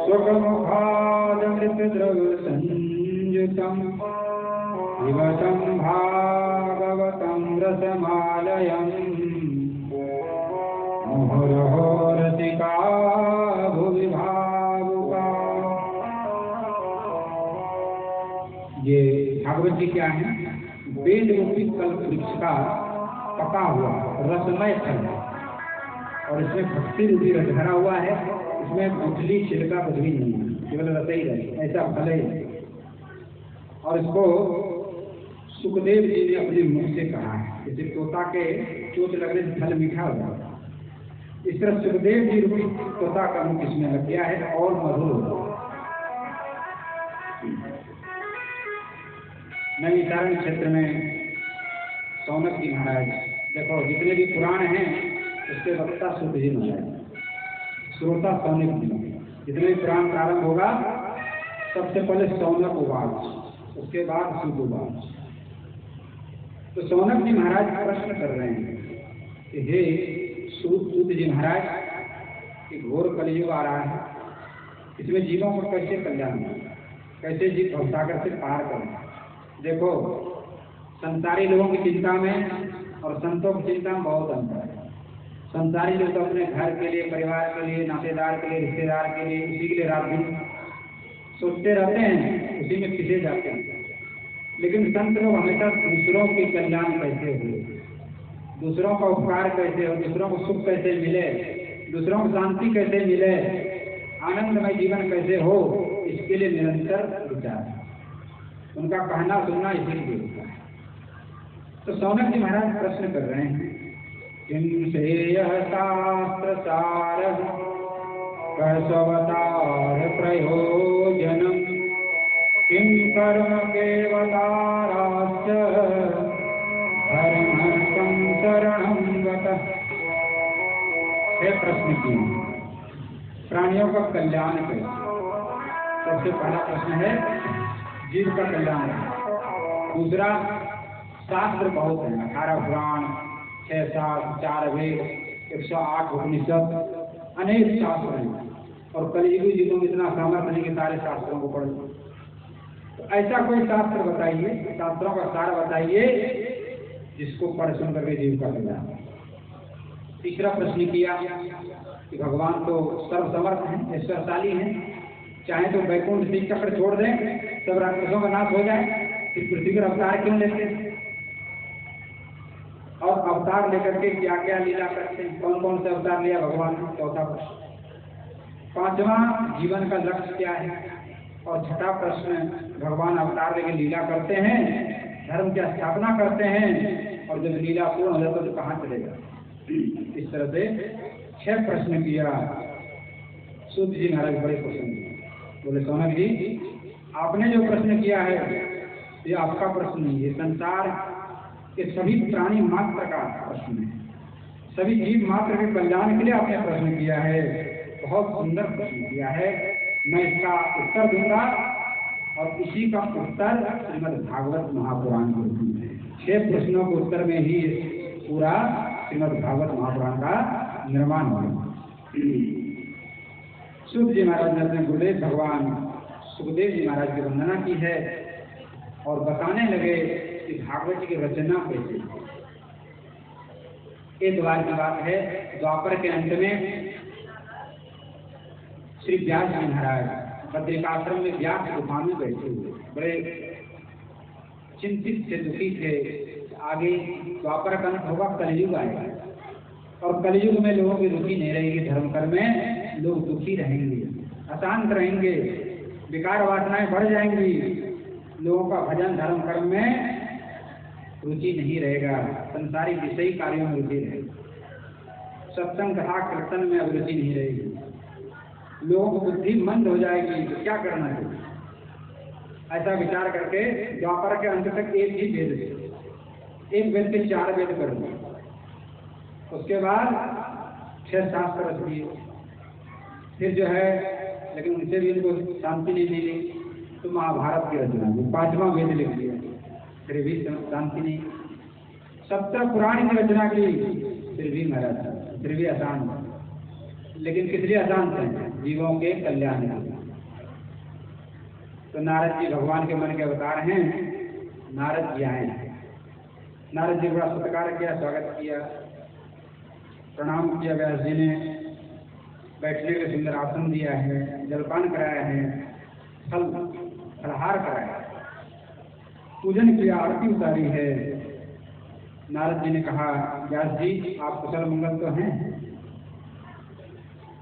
[SPEAKER 1] सुखमुखादमृतद्रवसंयुतं पिबतं भागवतं रसमालयम् मुहुरहो रसिका भुवि भावुका। ये भागवत जी क्या है? वेद रूपी कल्प वृक्ष का पका हुआ रसमय फल है, और इसमें भक्ति रूपी रस भरा हुआ है। इसमें गुठली छिलका कुछ भी नहीं है, केवल रस ही रस, ऐसा फल है। और इसको सुखदेव जी ने अपने मुख से कहा है, जैसे तोता के चोट लगने से फल मीठा हो जाता है, इस तरह सुखदेव जी रूपी तोता का मुख इसमें लग गया है और मधुर हो गया। नैमिषारण्य क्षेत्र में सौनक जी महाराज, देखो जितने भी पुराण हैं उसके वक्ता सुख जी महाराज, श्रोता सौनक जी। जितने भी पुराण प्रारंभ होगा सबसे पहले सौनक उवाच, उसके बाद सुख उवाच। तो सौनक जी महाराज प्रश्न कर रहे हैं कि हे सूत जी महाराज, कि घोर कलयुग आ रहा है, इसमें जीवों को कैसे कल्याण हो, कैसे जीव भवसागर से पार करें। देखो संसारी लोगों की चिंता में और संतों की चिंता में बहुत अंतर है। संसारी लोग तो अपने घर के लिए, परिवार के लिए, नातेदार के लिए, रिश्तेदार के लिए, उसी के लिए रात दिन सोचते रहते हैं, उसी में पिसे जाते हैं। लेकिन संत लोग हमेशा दूसरों के कल्याण कैसे हो, दूसरों का उपकार कैसे हो, दूसरों को सुख कैसे मिले, दूसरों को शांति कैसे मिले, आनंदमय जीवन कैसे हो, इसके लिए निरंतर विचार। उनका कहना सुनना इसीलिए होता है। तो सौनक जी महाराज प्रश्न कर रहे हैं, किम श्रेयः शास्त्र सारः कसवतार प्रयोजनम् किम कर्म केवलाराश्च धर्मं शरणं गतः। ये प्रश्न किए, प्राणियों का कल्याण कैसे। सबसे पहला प्रश्न है जीव का कल्याण। दूसरा, शास्त्र बहुत है, 18 पुराण, 6 शास्त्र, 4 वेद, 108 उपनिषद, अनेक शास्त्र हैं। और कलियुगी जीवों में इतना सामर्थ्य नहीं कि सारे शास्त्रों को पढ़ लो। तो ऐसा कोई शास्त्र बताइए, शास्त्रों का सार बताइए जिसको पढ़ सुन करके जीव का कल्याण। तीसरा प्रश्न किया कि भगवान तो सर्वसमर्थ हैं, ऐश्वर्यशाली हैं, चाहे तो वैकुंठ से चक्र छोड़ दें, सब राक्षसों का नाश हो जाए, फिर पृथ्वी पर अवतार क्यों लेते हैं, और अवतार लेकर के क्या क्या लीला करते हैं, कौन कौन से अवतार लिया भगवान ने। चौथा प्रश्न। पांचवा, जीवन का लक्ष्य क्या है। और छठा प्रश्न, भगवान अवतार लेकर लीला करते हैं, धर्म की स्थापना करते हैं, और जब लीला पूर्ण हो जाता तो कहाँ चलेगा। इस तरह से 6 प्रश्न किया। सूत जी महाराज बड़े प्रसन्न हुए, बोले सौनक जी आपने जो प्रश्न किया है ये आपका प्रश्न नहीं, ये संसार के सभी प्राणी मात्र का प्रश्न है, सभी जीव मात्र के कल्याण के लिए आपने प्रश्न किया है। बहुत सुंदर प्रश्न किया है, मैं इसका उत्तर दूंगा, और इसी का उत्तर श्रीमद् भागवत महापुराण के रूप में है। 6 प्रश्नों के उत्तर में ही पूरा श्रीमद् भागवत महापुराण का निर्माण हुआ। सूत जी महाराज ने अपने गुरुदेव भगवान सुखदेव जी महाराज की वंदना की है और बताने लगे कि भागवत जी की रचना कैसे। एक बार की बात है, द्वापर के अंत में श्री व्यास जी महाराज बद्रिकाश्रम में व्यास गुफा में बैठे हुए, बड़े चिंतित थे, दुखी थे। आगे द्वापर का अंत होगा, कलयुग आएगा, और कलयुग में लोगों की रुचि नहीं रहेगी धर्म कर्म में, लोग दुखी रहेंगे, अशांत रहेंगे, विकार वासनाएं बढ़ जाएंगी, लोगों का भजन धर्म कर्म में रुचि नहीं रहेगा, संसारी विषयी कार्यों में रुचि रहेगी, सत्संग कथा कीर्तन में अब रुचि नहीं रहेगी, लोगों को बुद्धि मंद हो जाएगी, तो क्या करना चाहिए। ऐसा विचार करके द्वापर के अंत तक एक ही वेद, एक वेद के 4 वेद कर दिए। उसके बाद 6 शास्त्र रच दिए। फिर जो है, लेकिन उनसे भी इनको शांति नहीं मिली, तो महाभारत की रचना की 5वां वेद लिख दिया। फिर भी शांति नहीं। 70 पुराण की रचना की, फिर भी महाराज, फिर भी अशांत। लेकिन किस लिए अशांत है? जीवों के कल्याण के लिए। तो नारद जी भगवान के मन के अवतार हैं। नारद जी आए। नारद जी बड़ा सत्कार किया, स्वागत किया, प्रणाम किया। व्यास जी ने बैठने के सुंदर आसन दिया है, जलपान कराया है, फलहार कराया, पूजन किया, आरती उतारी है। नारद जी ने कहा, व्यास जी आप कुशल मंगल तो हैं,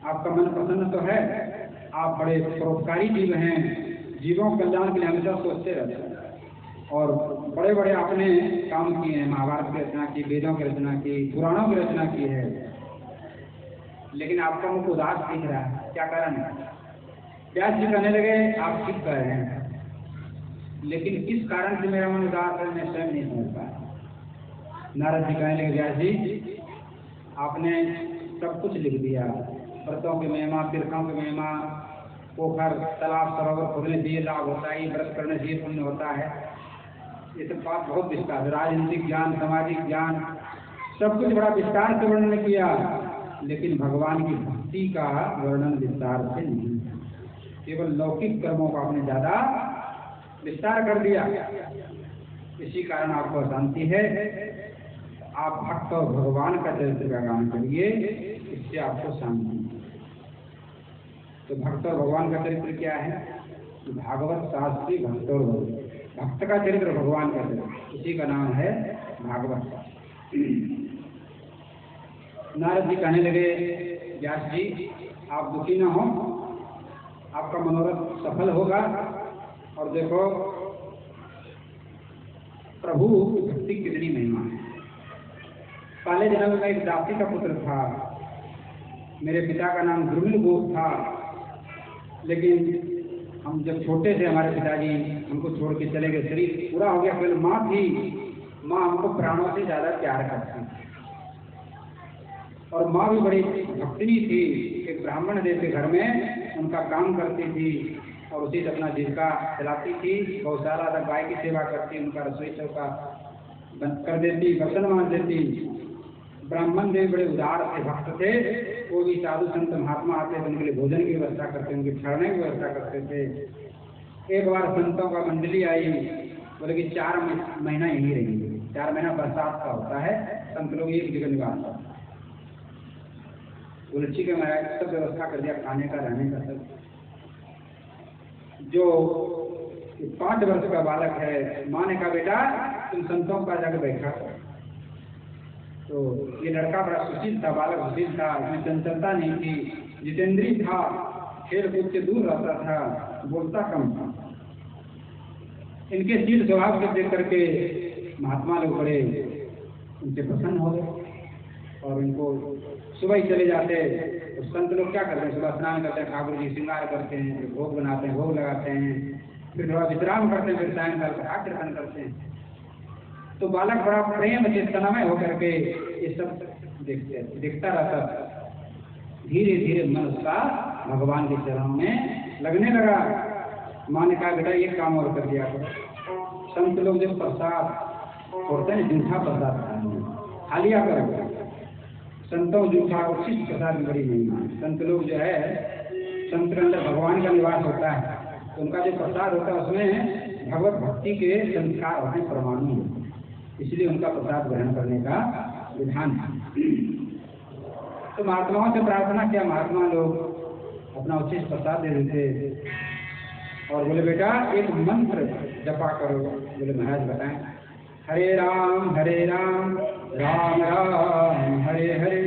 [SPEAKER 1] आपका मन प्रसन्न तो है, आप बड़े परोपकारी जीव हैं, जीवों के कल्याण के लिए हमेशा सोचते रहते हैं, और बड़े बड़े आपने काम किए हैं, महाभारत की रचना की, वेदों की रचना की, पुराणों की रचना की है, लेकिन आपका मुख उदास दिख रहा है, क्या कारण है? व्यास जी कहने लगे, आप ठीक कह रहे हैं, लेकिन किस कारण से मेरा मन उदास है मैं स्वयं नहीं समझ पाया। नारद जी कहने लगे, व्यास जी आपने सब कुछ लिख दिया, व्रतों की महिमा, तीर्थों की महिमा, पोखर तालाब सरोवर खोदने से ये लाभ होता है, व्रत करने से ये पुण्य होता है, ये सब बात बहुत विस्तार है, राजनीतिक ज्ञान, सामाजिक ज्ञान, सब कुछ बड़ा विस्तार से वर्णन किया, लेकिन भगवान की भक्ति का वर्णन विस्तार से नहीं, केवल लौकिक कर्मों का आपने ज्यादा विस्तार कर दिया। इसी कारण आपको अशांति है। आप भक्त और भगवान का चरित्र का गान करिए, इससे आपको शांति। तो भक्त और भगवान का चरित्र क्या है? भागवत शास्त्री भक्त और भक्त का चरित्र, भगवान का चरित्र, इसी का नाम है भागवत। नारद जी कहने लगे, व्यास जी आप दुखी न हो, आपका मनोरथ सफल होगा। और देखो प्रभु की भक्ति कितनी महिमा है। पहले जन्म में एक दासी का पुत्र था, मेरे पिता का नाम द्रुमिल गोप था, लेकिन हम जब छोटे थे हमारे पिताजी हमको छोड़ के चले गए, शरीर पूरा हो गया, केवल माँ थी, माँ हमको प्राणों से ज्यादा प्यार करती थी, और माँ भी बड़ी भक्तिनी थी। एक ब्राह्मण देव के घर में उनका काम करती थी और उसी से अपना जीविका चलाती थी। गौशाला तक गाय की सेवा करती, उनका रसोई चौका बंद कर देती, बर्तन मांज देती। ब्राह्मण देव बड़े उदार थे, भक्त थे, वो भी साधु संत महात्मा आते थे, उनके लिए भोजन की व्यवस्था करते, उनके ठहरने की व्यवस्था करते थे। एक बार संतों का मंडली आई, बोले कि 4 महीना यहीं रहेंगे। 4 महीना बरसात का होता है, संत लोग एक जगह निवास करते। बोले ठीक है महाराज, सब व्यवस्था कर दिया, खाने का, रहने का सब। जो 5 वर्ष का बालक है, माँ ने कहा बेटा तुम संतों का जाकर बैठा। तो ये लड़का बड़ा सुशील था, बालक सुशील था, इसमें चंचलता नहीं थी, जितेंद्रीय था, खेल कूद से दूर रहता था, बोलता कम था। इनके शील स्वभाव को देख करके महात्मा लोग बड़े उनसे प्रसन्न हो गए, और इनको सुबह ही चले जाते। तो संत लोग क्या करते हैं, सुबह स्नान करते हैं, ठाकुर जी श्रृंगार करते हैं, फिर भोग बनाते हैं, भोग लगाते हैं, फिर थोड़ा विश्राम करते हैं, फिर सायंकाल का आचरण करते हैं। तो बालक बड़ा प्रेम चेतनामय होकर के ये सब देखता रहता। धीरे धीरे मन उसका भगवान के चरणों में लगने लगा। माँ ने कहा बेटा एक काम और कर दिया करो, संत लोग जब प्रसाद होते हैं जूठा प्रसाद खा लिया करो। संतों जूठा और शिष्ट प्रसाद की बड़ी महिमा है। संत लोग जो है, संत के अंदर भगवान का निवास होता है, तो उनका जो प्रसाद होता है उसमें भगवत भक्ति के संस्कार होते हैं, परमाणु, इसलिए उनका प्रसाद ग्रहण करने का विधान है। तो महात्माओं से प्रार्थना किया, महात्मा लोग अपना उचित प्रसाद दे देते और बोले बेटा एक मंत्र जपा करो। बोले महाराज बताएं। हरे राम राम राम हरे हरे,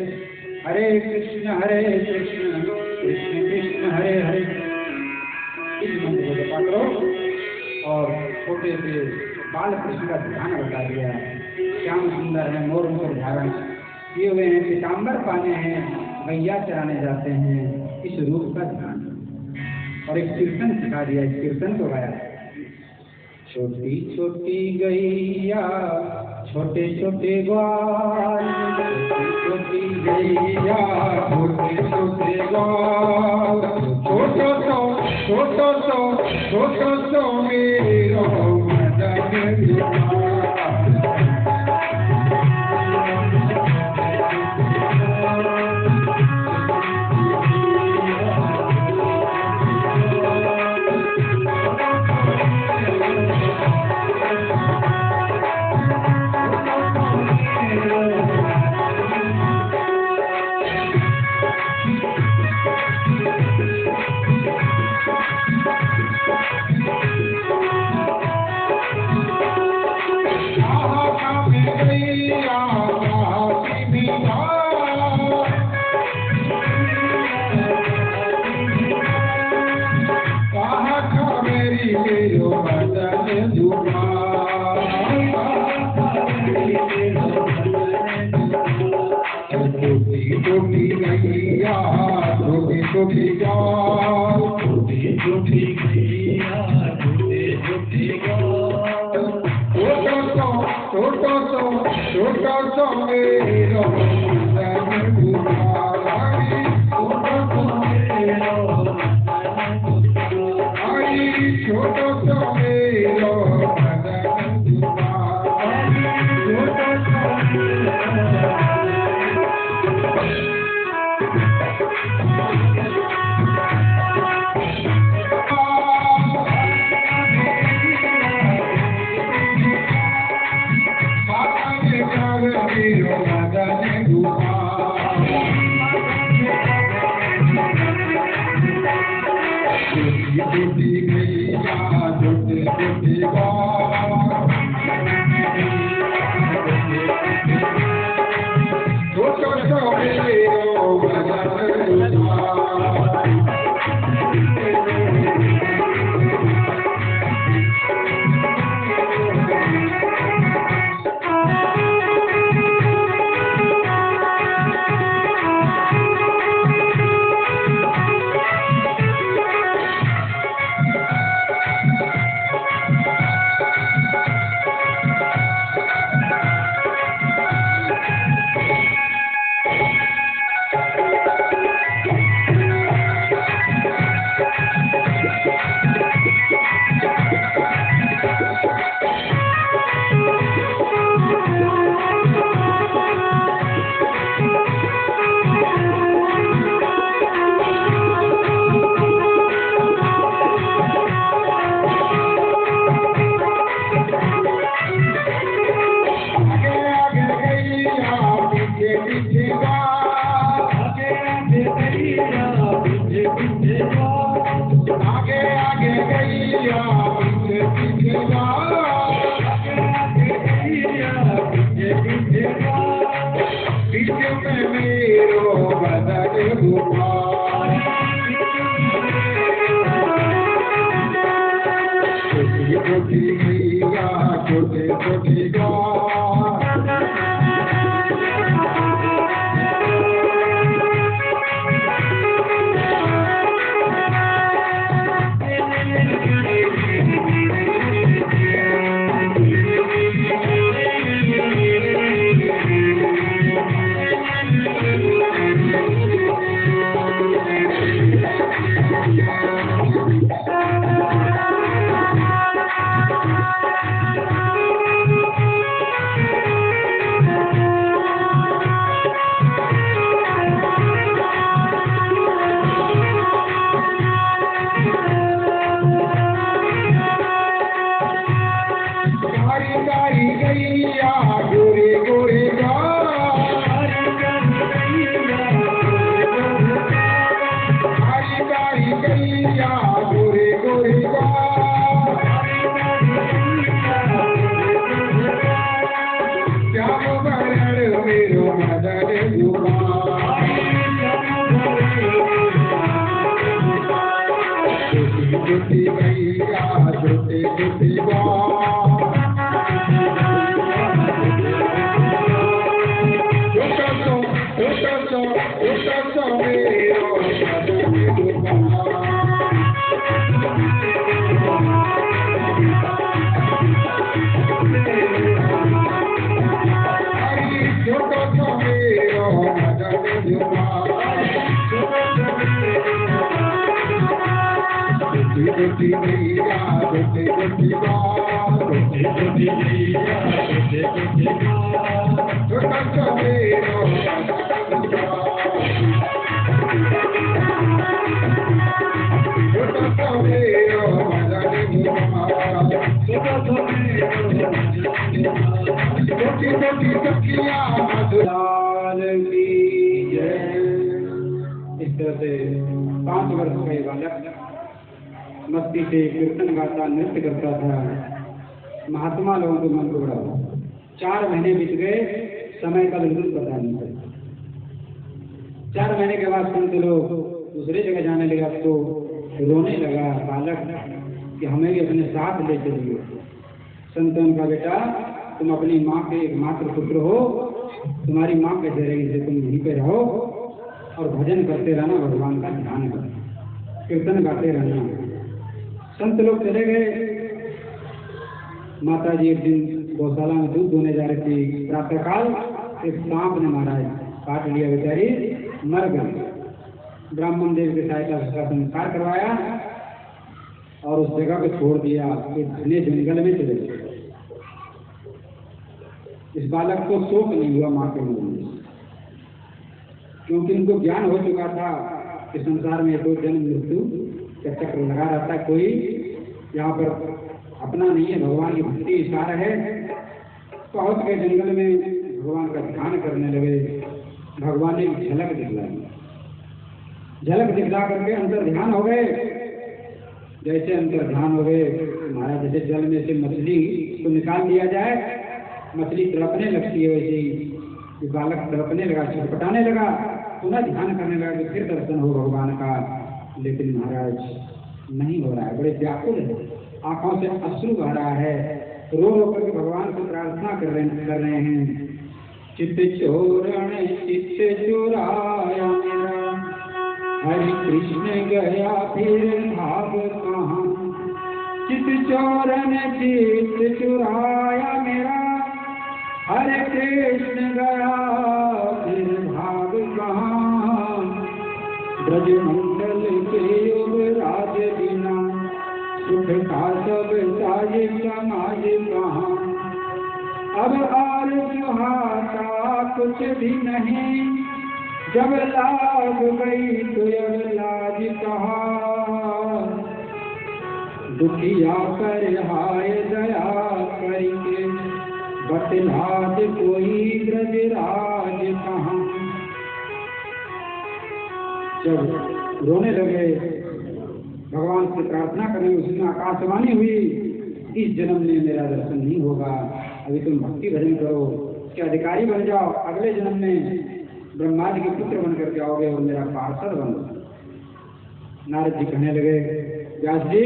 [SPEAKER 1] हरे कृष्ण कृष्ण कृष्ण हरे हरे। इस मंत्र को जपा करो। और छोटे से बाल कृष्ण का ध्यान बता दिया। श्याम सुंदर है, मोर मुकुट धारण किए हुए हैं, पीताम्बर पाने हैं, गैया चराने जाते हैं, इस रूप का ध्यान। और एक कीर्तन सिखा दिया, इस कीर्तन को गाया। छोटी छोटी गैया छोटे छोटे ग्वाल, छोटी गैया छोटे छोटे ग्वाल, छोटो तो मेरो मदन
[SPEAKER 2] Thank you.
[SPEAKER 1] इस तरह से 5 वर्ष का ये बालक मस्ती से कीर्तन गाता नृत्य करता था। महात्मा लोगों के मन को बड़ा 4 महीने बीत गए, समय का बिल्कुल पता नहीं चला। 4 महीने के बाद संत लोग दूसरी जगह जाने लगा तो रोने लगा बालक कि हमें भी अपने साथ ले चलिए। संतन का बेटा, तुम अपनी माँ के एकमात्र पुत्र हो, तुम्हारी माँ कैसे रहेगी से तुम यहीं पे रहो और भजन करते रहना, भगवान का ध्यान करना, कीर्तन गाते रहना। संत लोग चले गए। माता जी एक दिन गौशाला में दूध दोने जा रही थी। प्रातःकाल एक सांप ने महाराज काट लिया, बेचारी मर गई। ब्राह्मण देव की सहायता से उसका संस्कार करवाया और उस जगह को छोड़ दिया। घने जंगल में चले गए। इस बालक को शोक नहीं हुआ माँ के मरने, क्योंकि उनको ज्ञान हो चुका था कि संसार में 2 जन्म मृत्यु का चक्र लगा रहता है। कोई यहाँ पर अपना नहीं है, भगवान की भक्ति इशारा है। पहुंच गए जंगल में, भगवान का ध्यान करने लगे। भगवान ने झलक दिखलाई, झलक दिखला करके अंतर ध्यान हो गए। जैसे अंतर ध्यान हो गए, महाराज जैसे जल में से मछली को निकाल दिया जाए, मछली तड़पने लगती है, वैसे ही बालक तड़पने लगा, छटपटाने लगा। पुनः ध्यान करने लगा कि फिर दर्शन हो भगवान का। लेकिन महाराज नहीं हो रहा है, बड़े व्याकुल है, आंखों से अश्रु बह रहा है, रो रो करके भगवान को प्रार्थना कर रहे हैं। चित्त चोरण चित्त चुराया मेरा, हरि कृष्ण गया फिर भाग कहाँ। चित्त चोरण चित्त चुराया मेरा, हरे कृष्ण गया फिर भाग कहाँ। ब्रजमंडल के युवराज बिना, सुख का सब साज समाज कहाँ। अब और सुहाता कुछ भी नहीं, जब लाग गई तो अब लाज कहाँ। दुखिया पर हाय दया करके, बतलाद कोई ब्रजराज कहाँ। जब रोने लगे, भगवान से प्रार्थना करने, उसमें आकाशवाणी हुई, इस जन्म में मेरा दर्शन नहीं होगा, अभी तुम भक्ति भजन करो, उसके अधिकारी बन जाओ, अगले जन्म में ब्रह्मा जी के पुत्र बन करके आओगे और मेरा पार्षद बनो। नारद जी कहने लगे, व्यास जी,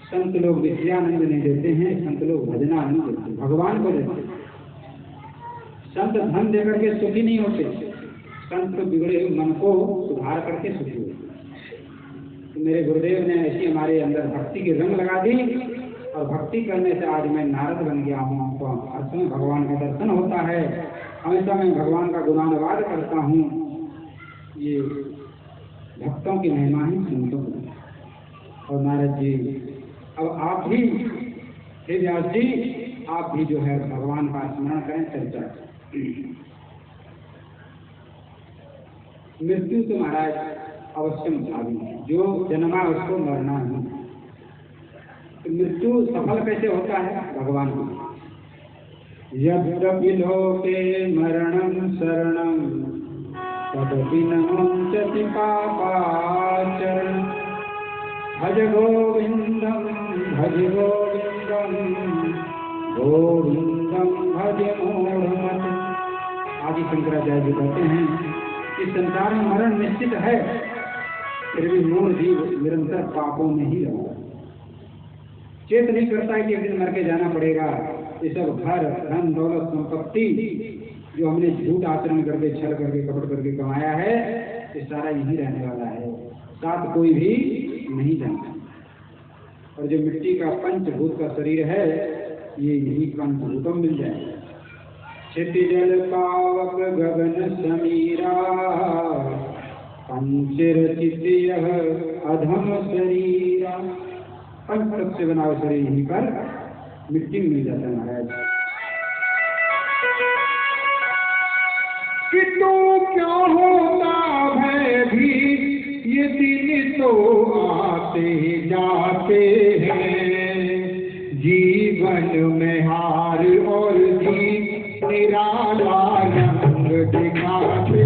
[SPEAKER 1] संत लोग विषयानंद नहीं देते हैं, संत लोग भजनानंद देते हैं, भगवान को देते हैं। संत धन देकर के सुखी नहीं होते, संत बिगड़े हुए मन को सुधार करके सुखी होते। तो मेरे गुरुदेव ने ऐसी हमारे अंदर भक्ति के रंग लगा दी और भक्ति करने से आज मैं नारद बन गया हूँ। आपको हर समय भगवान का दर्शन होता है, हमेशा मैं भगवान का गुणानुवाद करता हूँ। ये भक्तों की महिमा ही संतों की। और नारद जी, अब आप भी, हे व्यास जी, आप भी जो है भगवान का स्मरण करें, चर्चा करें। मृत्यु तो महाराज अवश्यम भावी है, जो जन्मा उसको मरना है। तो मृत्यु सफल कैसे होता है? भगवान को यद्यपि लोके मरणं शरणं तदपि न मुञ्चति पापाचरणं। भज गोविंदम भज गोविंदम गोविंदम भज मूढ़मते। आदि शंकराचार्य जी कहते हैं कि संसार में मरण निश्चित है, फिर भी मूढ़ जीव निरंतर पापों में ही रहा, चेत नहीं करता है कि एक दिन मर के जाना पड़ेगा। ये सब घर, धन, दौलत, संपत्ति जो हमने झूठ आचरण करके, छल करके, कपट करके कमाया है, ये सारा यही रहने वाला है, साथ कोई भी नहीं जानता। और जो मिट्टी का पंचभूत का शरीर है, ये यही पंचभूतों मिल जाएगा। क्षिति जल पावक गगन समीरा, पंचरचित यह अधम शरीरा। पंच से बना हुआ शरीर यहीं पर मिट्टी में मिल जाता है महाराज।
[SPEAKER 2] कि तो क्या होता है भी, ये दिन तो आते जाते हैं। जीवन में हार और जीत निराश दिखाते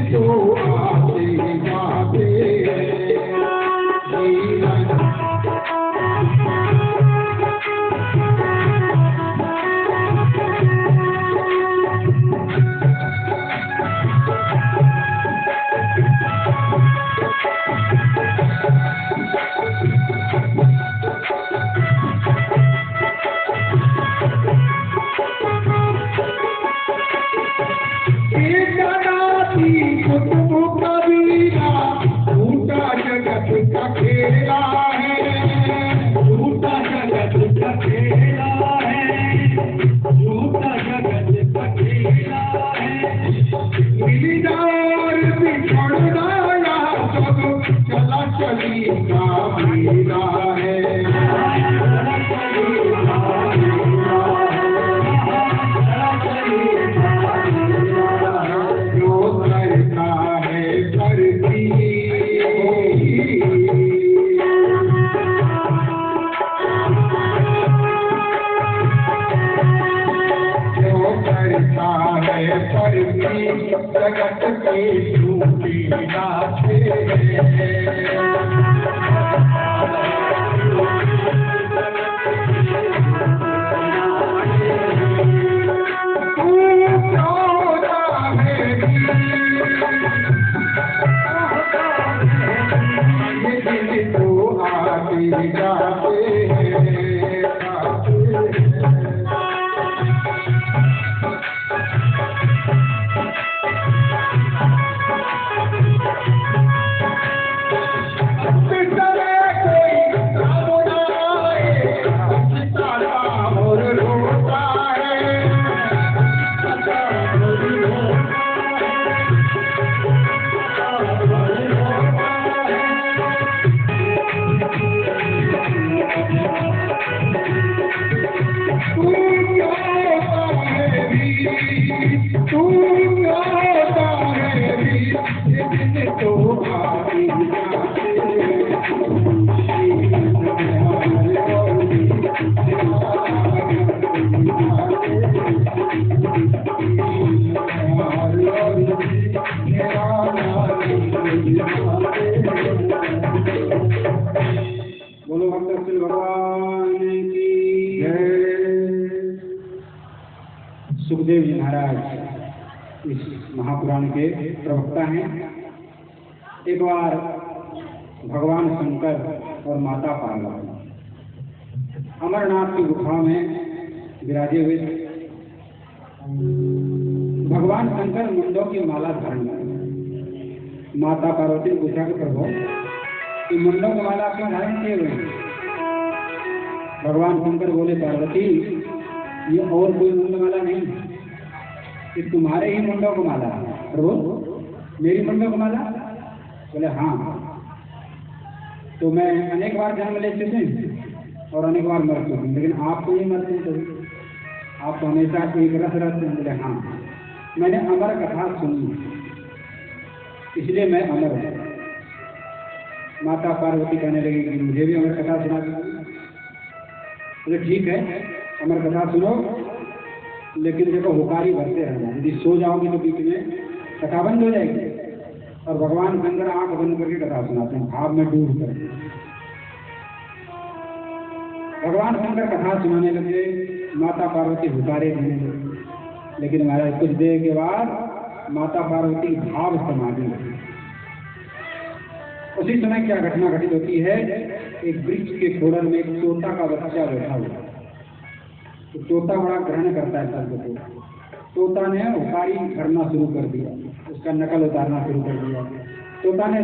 [SPEAKER 2] तो आते जाते जगत के झूठी नाचे बोलो भक्त भगवान की जय। सुखदेव जी महाराज इस महापुराण के प्रवक्ता हैं। एक बार भगवान शंकर और माता पार्वती अमरनाथ की गुफा में विराजे हुए थे। भगवान शंकर मुंडों की माला धारण कर माता पार्वती ने पूछा कि प्रभु कि मुंडों की माला क्यों धारण किए हुए हैं? भगवान शंकर बोले पार्वती ये और कोई मुंड माला नहीं, कि तुम्हारे ही मुंडों को माला है। प्रभु मेरी मुंडों को माला? बोले हाँ। तो मैं अनेक बार जन्म ले चुके हैं और अनेक बार मर चुके हैं, लेकिन आप तो नहीं मरते कभी, आप तो हमेशा एक रस रहते हैं। बोले हाँ, मैंने अमर कथा सुनी इसलिए मैं अमर हूँ। माता पार्वती कहने लगी कि मुझे भी अमर कथा सुना दीजिए। बोले ठीक है, अमर कथा सुनो, लेकिन देखो हुकारी भरते रहना, यदि सो जाओगी तो बीच में कथा बंद हो जाएगी। और भगवान शंकर आंख बंद करके कथा सुनाते हैं, भाव में डूब कर। भगवान शंकर कथा सुनाने लगे, माता पार्वती हुकारे देने लगी। लेकिन महाराज कुछ देर के बाद माता पार्वती भाव समाधि लगी। उसी समय क्या घटना घटित होती है, एक वृक्ष के खोडल में एक तोता का बच्चा बैठा हुआ। तो तोता बड़ा ग्रहण करता है शब्द को। तोता ने हुकारी करना शुरू कर दिया, उसका नकल उतारना शुरू कर दिया। तोता ने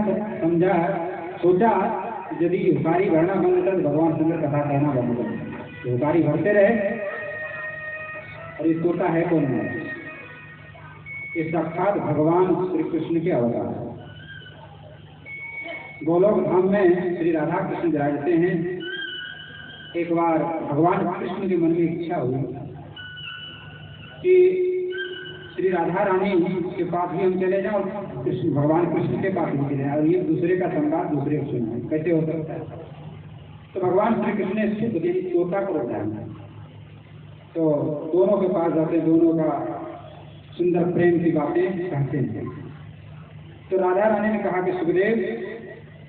[SPEAKER 2] सोचा यदि हुकारी भरना बंद कर तो भगवान शंकर कथा कहना बंद कर। तो हुकारी भरते रहे। और ये तोता है कौन है? ये साक्षात भगवान श्री कृष्ण के अवतार है। गोलोक धाम में श्री राधा कृष्ण विराजते हैं
[SPEAKER 1] एक बार भगवान कृष्ण के मन में इच्छा हुई कि श्री राधा रानी के पास भी हम चले जाएं और कृष्ण भगवान कृष्ण के पास भी चले जाएं और ये दूसरे का संवाद दूसरे को सुनाए, कैसे हो सकता है। तो भगवान श्री कृष्ण ने इसको तोता को बताया। तो दोनों के पास जाते, दोनों का सुंदर प्रेम की बातें कहते हैं। तो राधा रानी ने कहा कि सुखदेव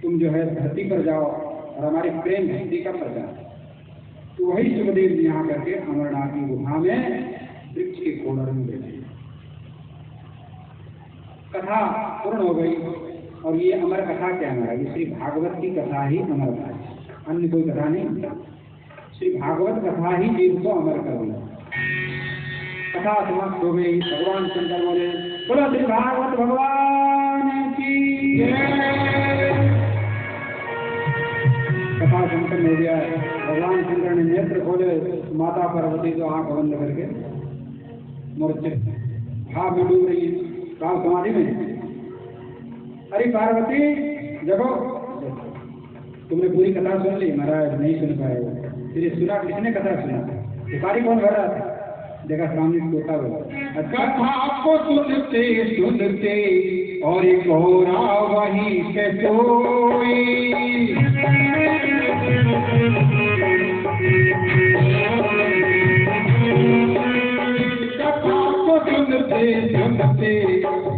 [SPEAKER 1] तुम जो है धरती पर जाओ और हमारी प्रेम धरती का प्रचार। तो वही सुखदेव जी यहाँ करके अमरनाथ की गुफा में वृक्ष के कोडर में बैठे। कथा पूर्ण हो गई और ये अमर कथा क्या है, ये श्री भागवत की कथा ही अमर है, अन्य कोई कथा नहीं। श्री भागवत कथा ही जीव को अमर कर दिया। कथा समाप्त हो गई। भगवान शंकर बोले बोलो श्री भागवत भगवान की कथा संपन्न हो गया। भगवान शंकर ने नेत्र खोले, माता पार्वती तो आंख बंद करके मूर्छित भाव में डूब रही, काल समाधि में। अरे पार्वती जगो, तुमने पूरी कथा सुन ली? महाराज नहीं सुन पाए। फिर सुना, किसने कथा सुना? भिखारी कौन भर रहा था? देखा सामने तोता बोला। कथा को सुनते सुनते और एक घोड़ा वहीं से सोई, कथा को सुनते सुनते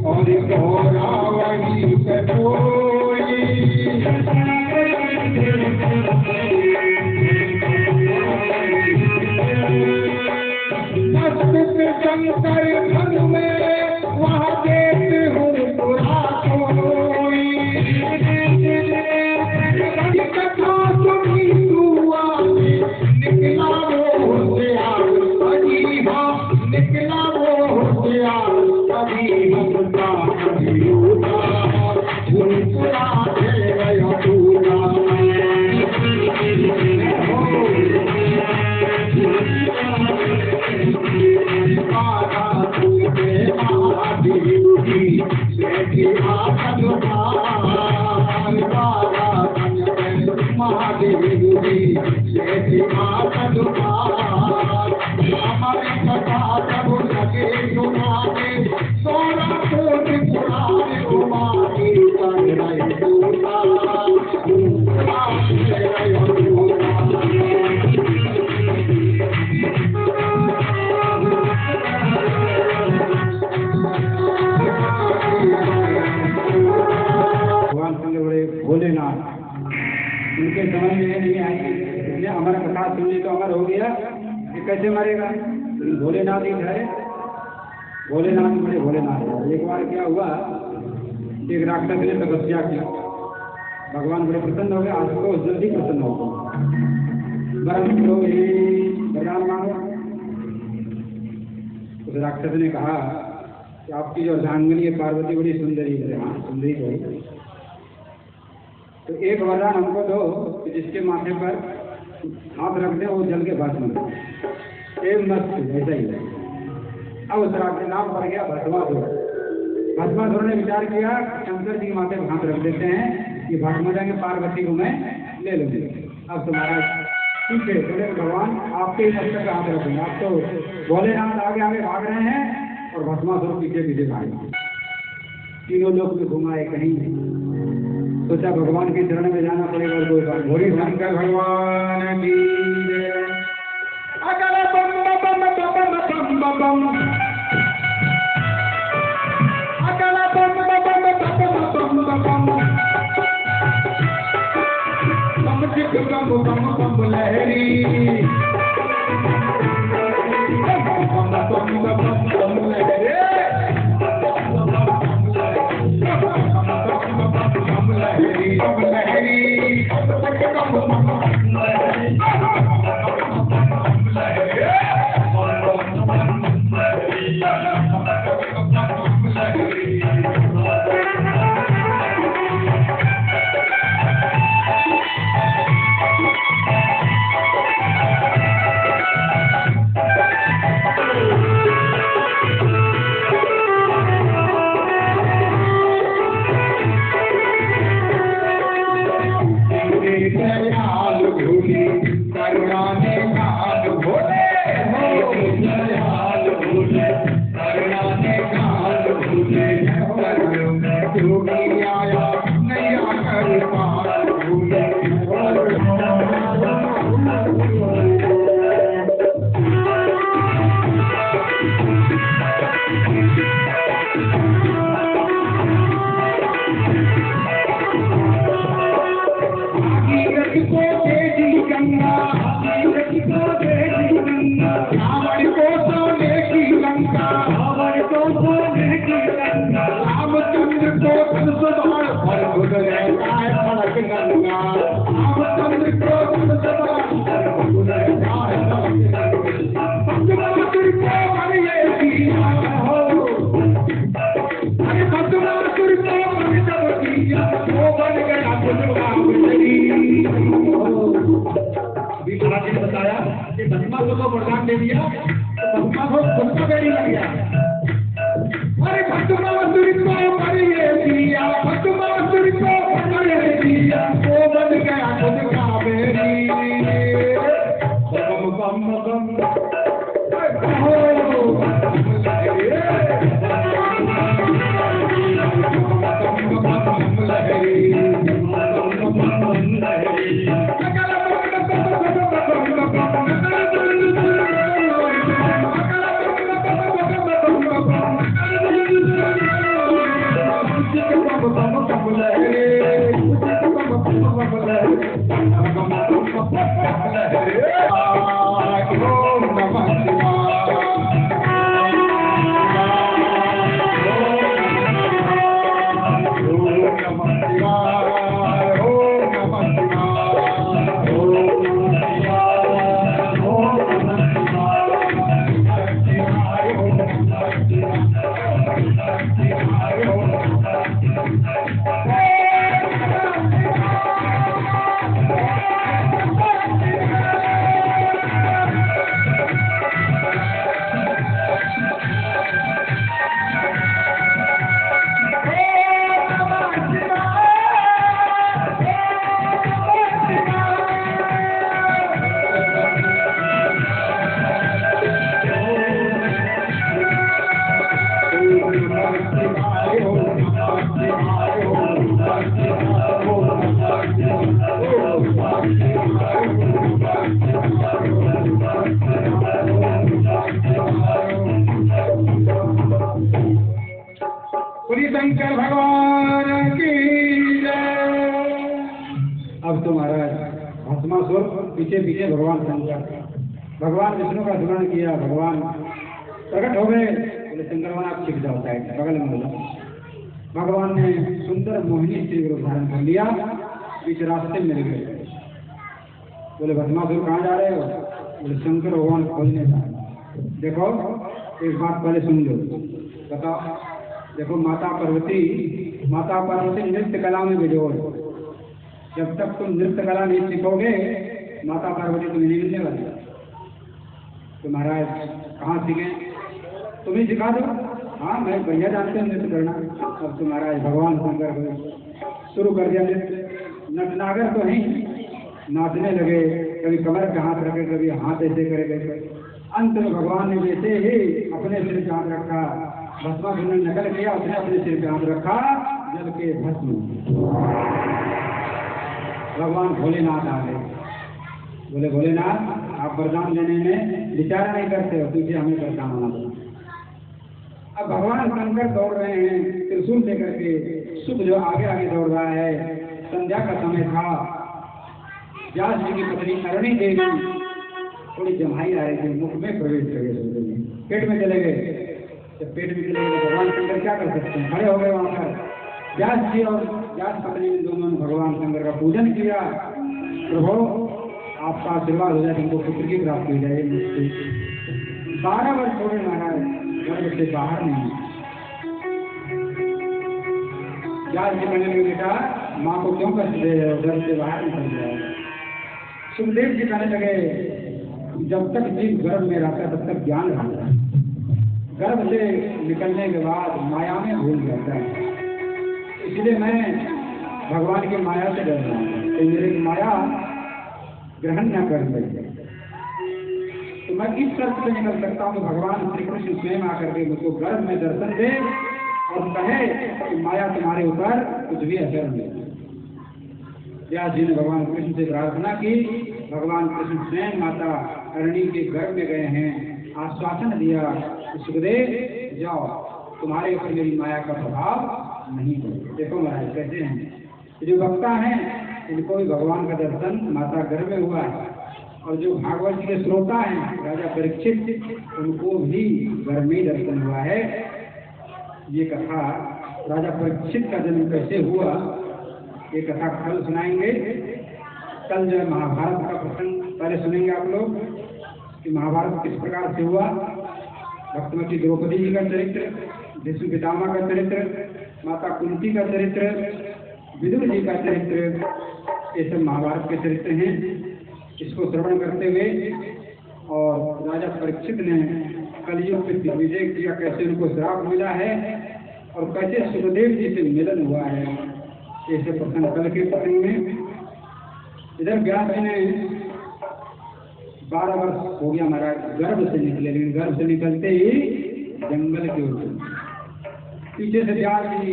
[SPEAKER 1] और एक घोड़ा वहीं से सोई। शंकर धन में वहाँ देते हूँ बुरा कोई, कथा सुनी दुआ निकला वो होशियार, अजी हाँ निकला वो होशियार, कभी हंसता कभी रोता, मुस्कुराते गया पूरा। उनके समझ में नहीं आई, इसलिए अमर कथा सुनने तो अमर हो गया, ये कैसे मरेगा? भोलेनाथ ही ठहरे, भोलेनाथ बड़े भोलेनाथ। एक बार क्या हुआ, एक राक्षस ने तपस्या की, भगवान बड़े प्रसन्न हो गए, आज को जल्दी प्रसन्न हो गए, वरदान मांगो। उस राक्षस ने कहा कि आपकी जो अर्धांगिनी है पार्वती बड़ी सुंदरी है। हाँ सुंदरी है, तो एक वरदान हमको दो कि जिसके माथे पर हाथ रख दे वो जल के भस्म हो। एक मस्त ऐसा ही है। अब उस राक्षस नाम पड़ गया भस्मासुर। भस्मासुर ने विचार किया शंकर जी के माथे पर हाथ रख देते हैं, ये भस्म हो जाएंगे, पार्वती को मैं ले लूंगी। अब तुम्हारा ठीक है, बोले भगवान आपके ही मस्तक का हाथ रखूंगा। आप तो भोलेनाथ आगे आगे भाग रहे हैं और भस्मासुर पीछे पीछे भागे, तीनों लोग में घुमाए कहीं। सोचा भगवान के चरण में जाना पड़ेगा और कोई बात। भोले शंकर भगवान की अगल बम बम बम बम बम, अगल बम बम बम बम बम, बम चिक बम बम बम लहरी, बम बम बम बम लहरी,
[SPEAKER 2] चंद्र को धन सुधार पर खुद रहता है फड़क नंगा। रामचंद्र को धन सुधार पर खुद रहता है फड़क नंगा। भक्तमातुर को हरिये दिया हो, अरे भक्तमातुर को हरि जब दिया वो बन गया दुर्गा बली। अभी महाराज ने बताया कि भस्मासुर को वरदान दे दिया तो भस्मासुर खुद का बेड़ी लग गया। अरे भस्मासुर को हरिये दिया, भस्मासुर को हरिये दिया वो बन गया दुर्गा बेड़ी। बम बम बम शंकर भगवान की जय। अब तो महाराज भस्मासुर पीछे पीछे भगवान शंकर, भगवान विष्णु का स्मरण किया, भगवान प्रकट हो गए। बोले शंकर भगवान आप छिप जाओ साइड बगल में बोला। भगवान ने सुंदर मोहिनी स्त्री को धारण कर लिया, बीच रास्ते मिल गए। बोले भस्मासुर कहाँ जा रहे हो? बोले शंकर भगवान खोजने जा रहे। देखो एक बात पहले सुन लो, बताओ। देखो माता पार्वती नृत्य कला में बेजोड़। जब तक तुम नृत्य कला नहीं सीखोगे माता पार्वती तुम्हें नहीं मिलने वाली। तो महाराज कहाँ सीखे? तुम ही सिखा दो। हाँ मैं बढ़िया जानते हूँ नृत्य करना। अब तो महाराज भगवान शंकर को शुरू कर दिया नृत्य। नटनागर तो नहीं, नाचने लगे, कभी कमर पे हाथ रखे, कभी हाथ ऐसे करे गए। अंत में भगवान ने जैसे ही अपने सिर पे हाथ रखा, भस्मासुर ने नकल किया, उसने अपने सिर पे हाथ रखा, जल के भस्म। भगवान भोलेनाथ आ गए। बोले भोलेनाथ आप वरदान देने में विचार नहीं करते हो, तुझे हमें वरदान आना पड़ा। अब भगवान शंकर दौड़ रहे हैं त्रिशूल लेकर के। शुभ जो आगे आगे दौड़ रहा है। संध्या का समय था। व्यास जी की पत्नी अरुणी देवी थोड़ी जमाई आ रही थी, मुख में प्रवेश कर गए, पेट में चले गए। जब पेट में चले गए तो भगवान शंकर क्या कर सकते हैं? खड़े हो गए वहां पर। व्यास जी और व्यास पत्नी ने दोनों ने भगवान शंकर का पूजन किया। प्रभु आपका आशीर्वाद हो जाए, तुमको पुत्र की प्राप्ति हो जाए। 12 वर्ष हो गए महाराज, गर्भ से बाहर नहीं। व्यास जी कहने लगे बेटा माँ को क्यों कष्ट दे रहे हो, गर्भ से बाहर निकल जाए। सुखदेव जी कहने लगे जब तक जीव गर्भ में रहता है तब तक ज्ञान रहता है, गर्भ से निकलने के बाद माया में भूल जाता है। इसलिए मैं भगवान की माया से डर रहा हूँ तो मेरी माया ग्रहण न कर सके। तो मैं इस शर्त पे निकल सकता हूँ कि भगवान श्री कृष्ण स्वयं आकर के मुझको गर्भ में दर्शन दे और कहे कि माया तुम्हारे ऊपर कुछ भी असर नहीं। व्यास जी ने भगवान कृष्ण से प्रार्थना की। भगवान कृष्ण स्वयं माता अरुणी के गर्भ में गए हैं, आश्वासन दिया सुखदेव जाओ, तुम्हारे ऊपर मेरी माया का प्रभाव नहीं पड़ेगा। देखो महाराज कहते हैं जो वक्ता हैं इनको भी भगवान का दर्शन माता गर्भ में हुआ है, और जो भागवत जी के श्रोता हैं राजा परीक्षित उनको भी गर्भ में दर्शन हुआ है। ये कथा
[SPEAKER 1] राजा परीक्षित का जन्म कैसे हुआ ये कथा कल सुनाएंगे। कल जो है महाभारत का प्रसंग पहले सुनेंगे आप लोग कि महाभारत किस प्रकार से हुआ। भक्तमती द्रौपदी जी का चरित्र, भीष्म पितामह का चरित्र, माता कुंती का चरित्र, विदुर जी का चरित्र, ये सब महाभारत के चरित्र हैं। इसको श्रवण करते हुए और राजा परीक्षित ने कलयुग पे दिग्विजय किया, कैसे उनको श्राप मिला है और कैसे सुखदेव जी से मिलन हुआ है, ऐसे प्रसंग कल के प्रसंग में। इधर व्यास जी ने 12 वर्ष हो गया महाराज गर्भ से निकले, लेकिन गर्भ से निकलते ही जंगल के ओर पीछे से व्यास जी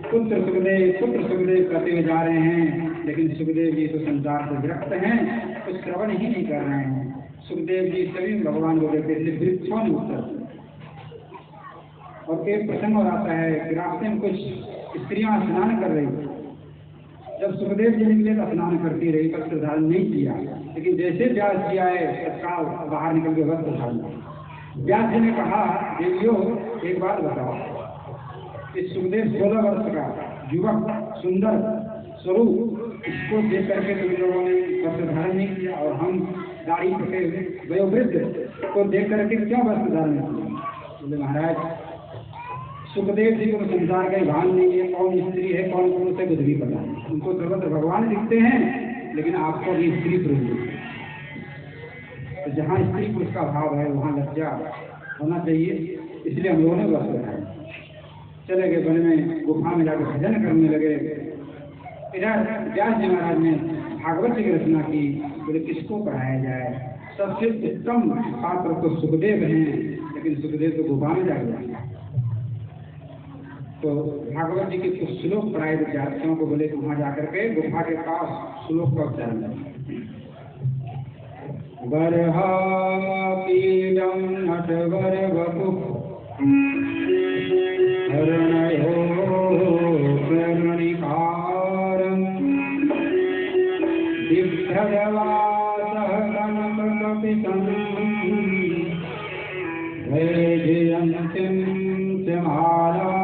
[SPEAKER 1] पुत्र सुखदेव करते हुए जा रहे हैं, लेकिन सुखदेव जी तो संसार से विरक्त हैं, कुछ श्रवण ही नहीं कर रहे हैं। सुखदेव जी सभी भगवान को देखते थे वृक्षों में उतर। और एक प्रसंग और आता है कि रास्ते में कुछ स्त्रियां स्नान कर रही थी। जब सुखदेव जी निकले तो स्नान करती रही, वस्त्र धारण नहीं किया, लेकिन जैसे व्यास जी आए तत्काल बाहर निकल के वस्त्र धारण किया। व्यास जी ने कहा, देवियों एक बात बताओ, इस सुखदेव 16 वर्ष का युवक सुंदर स्वरूप, इसको देख करके तुम लोगों ने वस्त्र धारण नहीं किया, और हम दाढ़ी पके वयोवृद्ध को देख करके क्यों वस्त्र धारण किया? बोले महाराज सुखदेव जी को संसार का भान नहीं है, कौन स्त्री है कौन पुरुष है कुछ भी पता नहीं, उनको सर्वत्र भगवान दिखते हैं, लेकिन आपको भी स्त्री पुरुष दिखते हैं। तो जहाँ स्त्री पुरुष का भाव है वहाँ लज्जा होना चाहिए, इसलिए हम लोगों ने वस्त्र धारण चले गए। वन में गुफा में जाकर भजन करने लगे। इधर व्यास जी महाराज ने भागवत की रचना की, बोले किसको पढ़ाया जाए, सबसे उत्तम पात्र तो सुखदेव हैं, लेकिन सुखदेव तो गुफा में जा गया। तो भागवत जी के कुछ श्लोक पढ़ाए विद्यार्थियों को, बोले वहां जाकर के गुफा के पास श्लोक का उच्चारण करें। बरहा पीडम नटवर वपु हरणयो प्रणिकारं दिग्धवासः कनककपितं वैजयन्तीं च माला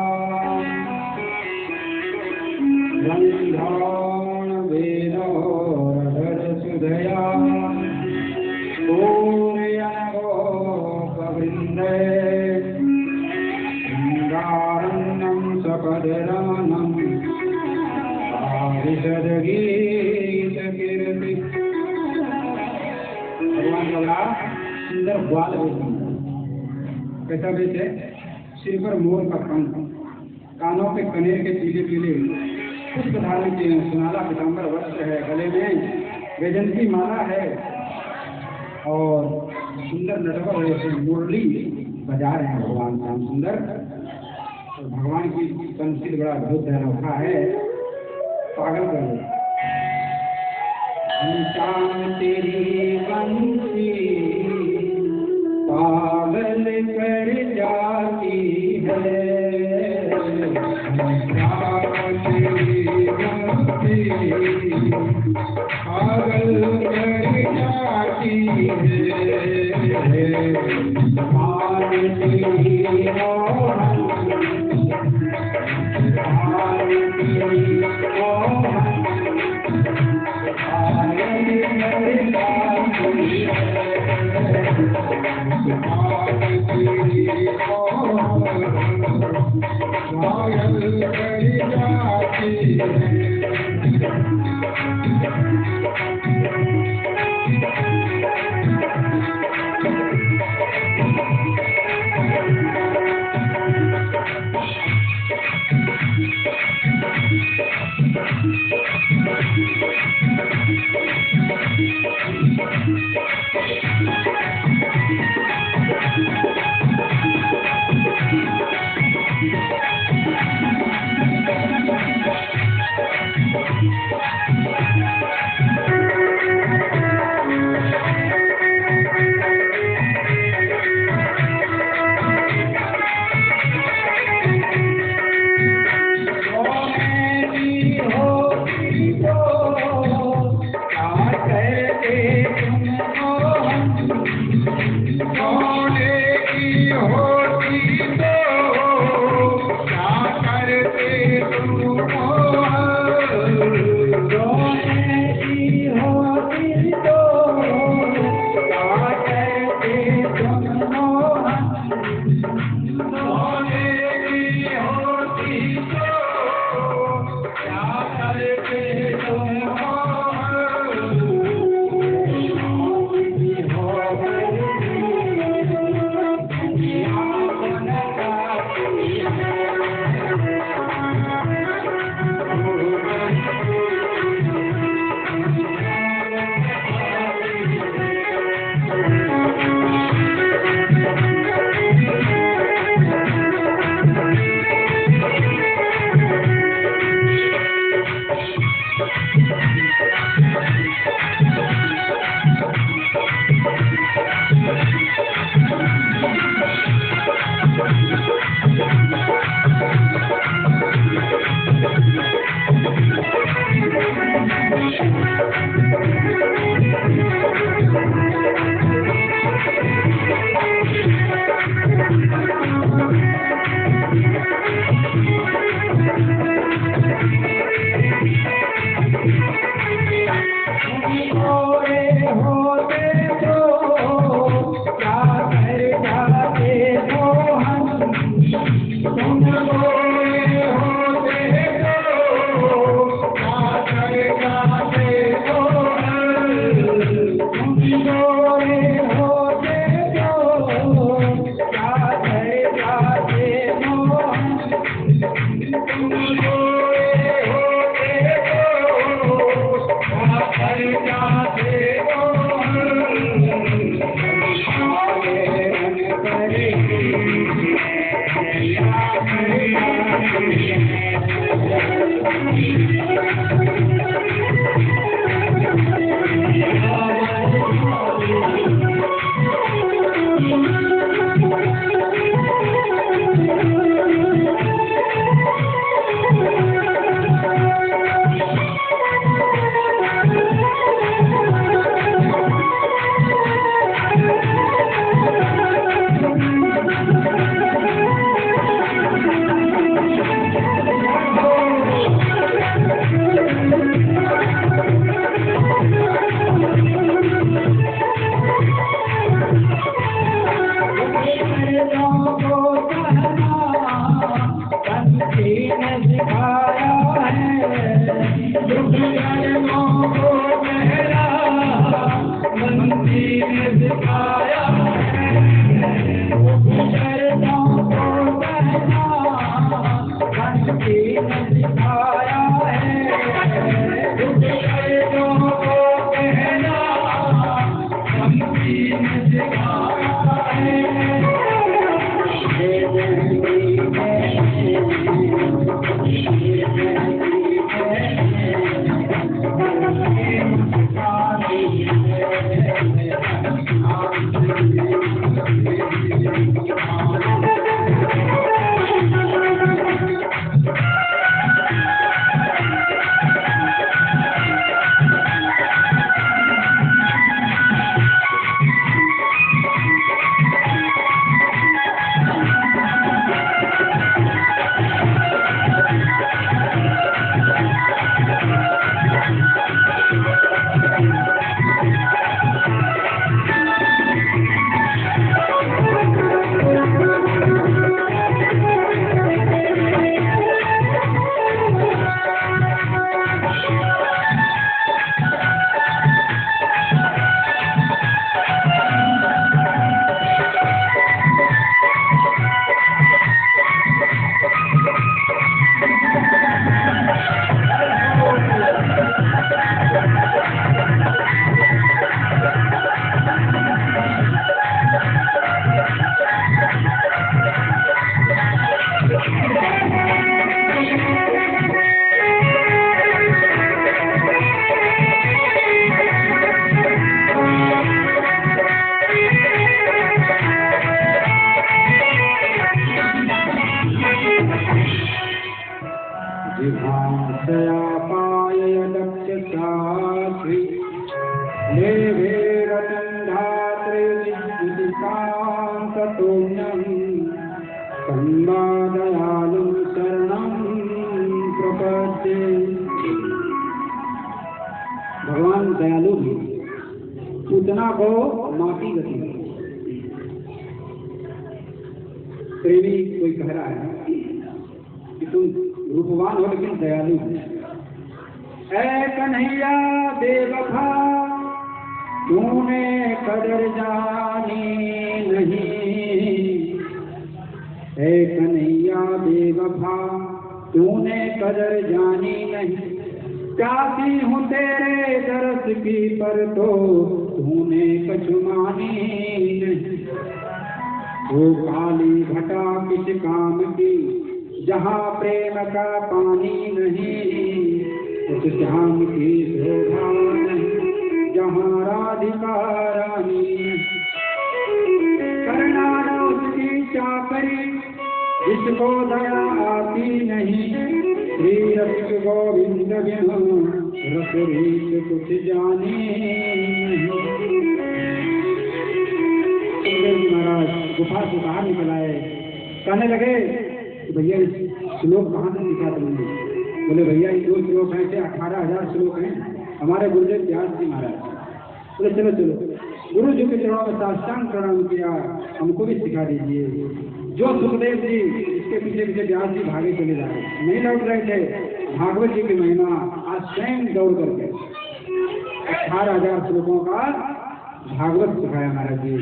[SPEAKER 1] रन्ध्राण वेदोरधर सुधया पूरयनगोपवृन्दे शृङ्गारण्यं सपदरानं पारिषद्गीतकीर्ति। भगवान का बड़ा सुंदर ग्वाल कैसा वेश है, सिर पर मोर का पंख, कानों पे कनेर के पीले पीले पुष्प धारण किए हैं, सुनाला पीताम्बर वस्त्र है, गले में वैजंती माला है और सुंदर नटवर जैसे मुरली बजा रहे हैं भगवान श्याम सुंदर। तो भगवान की बंसी बड़ा अद्भुत है, अनोखा है, पागल कर दो। श्याम तेरी बंसी पागल कर जाती है, पागल कर जाती है,
[SPEAKER 2] भगवान दयालु भी पूतना को माटी गति। प्रेमी कोई कह रहा है कि तुम रूपवान हो लेकिन दयालु हो। ऐ कन्हैया बेवफा तूने कदर जानी नहीं, ऐ कन्हैया बेवफा तूने कदर जानी नहीं। प्यासी हूँ तेरे दरस की पर तो तूने कछु मानी नहीं। वो काली घटा किस काम की जहाँ प्रेम का पानी नहीं। उस श्याम की शोभा नहीं जहाँ राधिका रानी। करना न उसकी चाकरी जिसको दया आती नहीं। श्री रसिक गोविंद बिनु रस रीत कुछ जाने नहीं। महाराज गुफा से बाहर निकल आए, कहने लगे भैया श्लोक कहाँ से सीखा तुमने? बोले भैया ये 2 श्लोक हैं, 18,000 श्लोक हैं हमारे गुरुदेव व्यास जी महाराज। बोले चलो चलो, गुरु जी के चरणों में साष्टांग प्रणाम किया, हमको भी सिखा दीजिए। जो सुखदेव जी इसके पीछे पीछे व्यास जी भागे चले जा रहे, नहीं लौट रहे थे। भागवत जी की महिमा आज स्वयं दौड़ करके 18,000 श्लोकों का भागवत सिखाया महाराज जी।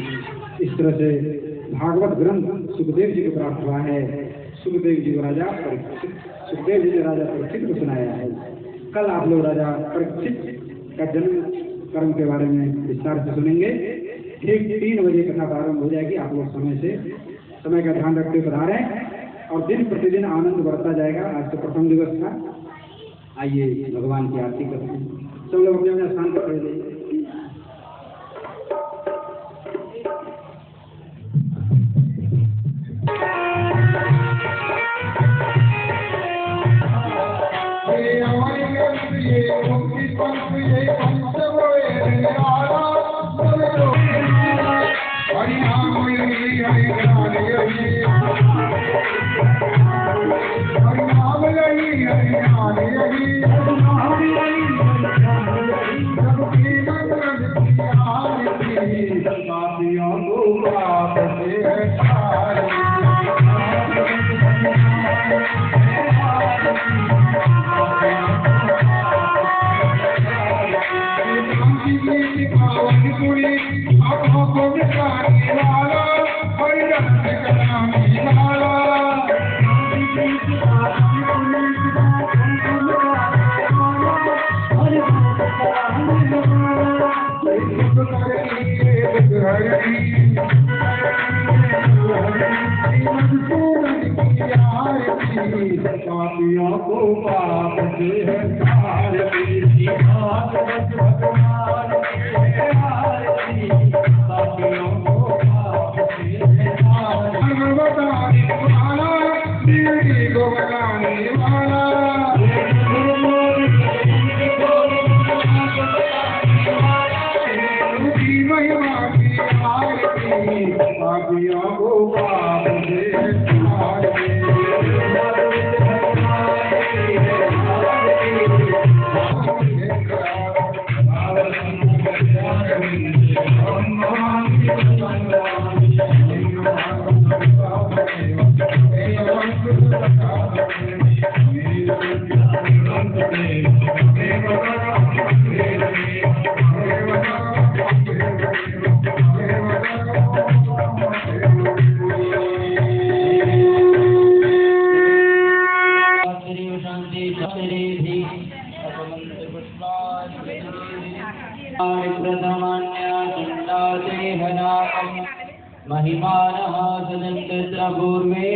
[SPEAKER 2] इस तरह से भागवत ग्रंथ सुखदेव जी को प्राप्त हुआ है। सुखदेव जी को राजा परीक्षित, सुखदेव जी ने राजा परीक्षित को सुनाया है। कल आप लोग राजा परीक्षित का जन्म कर्म के बारे में विस्तार से सुनेंगे। ठीक 3 बजे कथा प्रारंभ हो जाएगी। आप लोग समय का ध्यान रखते पधारें और दिन प्रतिदिन आनंद बढ़ता जाएगा। आज तो प्रथम दिवस था। आइए भगवान की आरती करते हैं। सब लोग अपने अपने स्थान पर खड़े रहिए।
[SPEAKER 3] हरि ज्ञान यही हरि नाम लई हरि ज्ञान यही सबकी मंगल की आरती पापियों को पाप से पावन पुरी आँखों को मिटाने वाला हरि रंग कराने वाला पापियों को पाप से को बनाने वाला उसकी महिमा की आरती पापियों को पाप से महिमानः सदन्त पूर्वे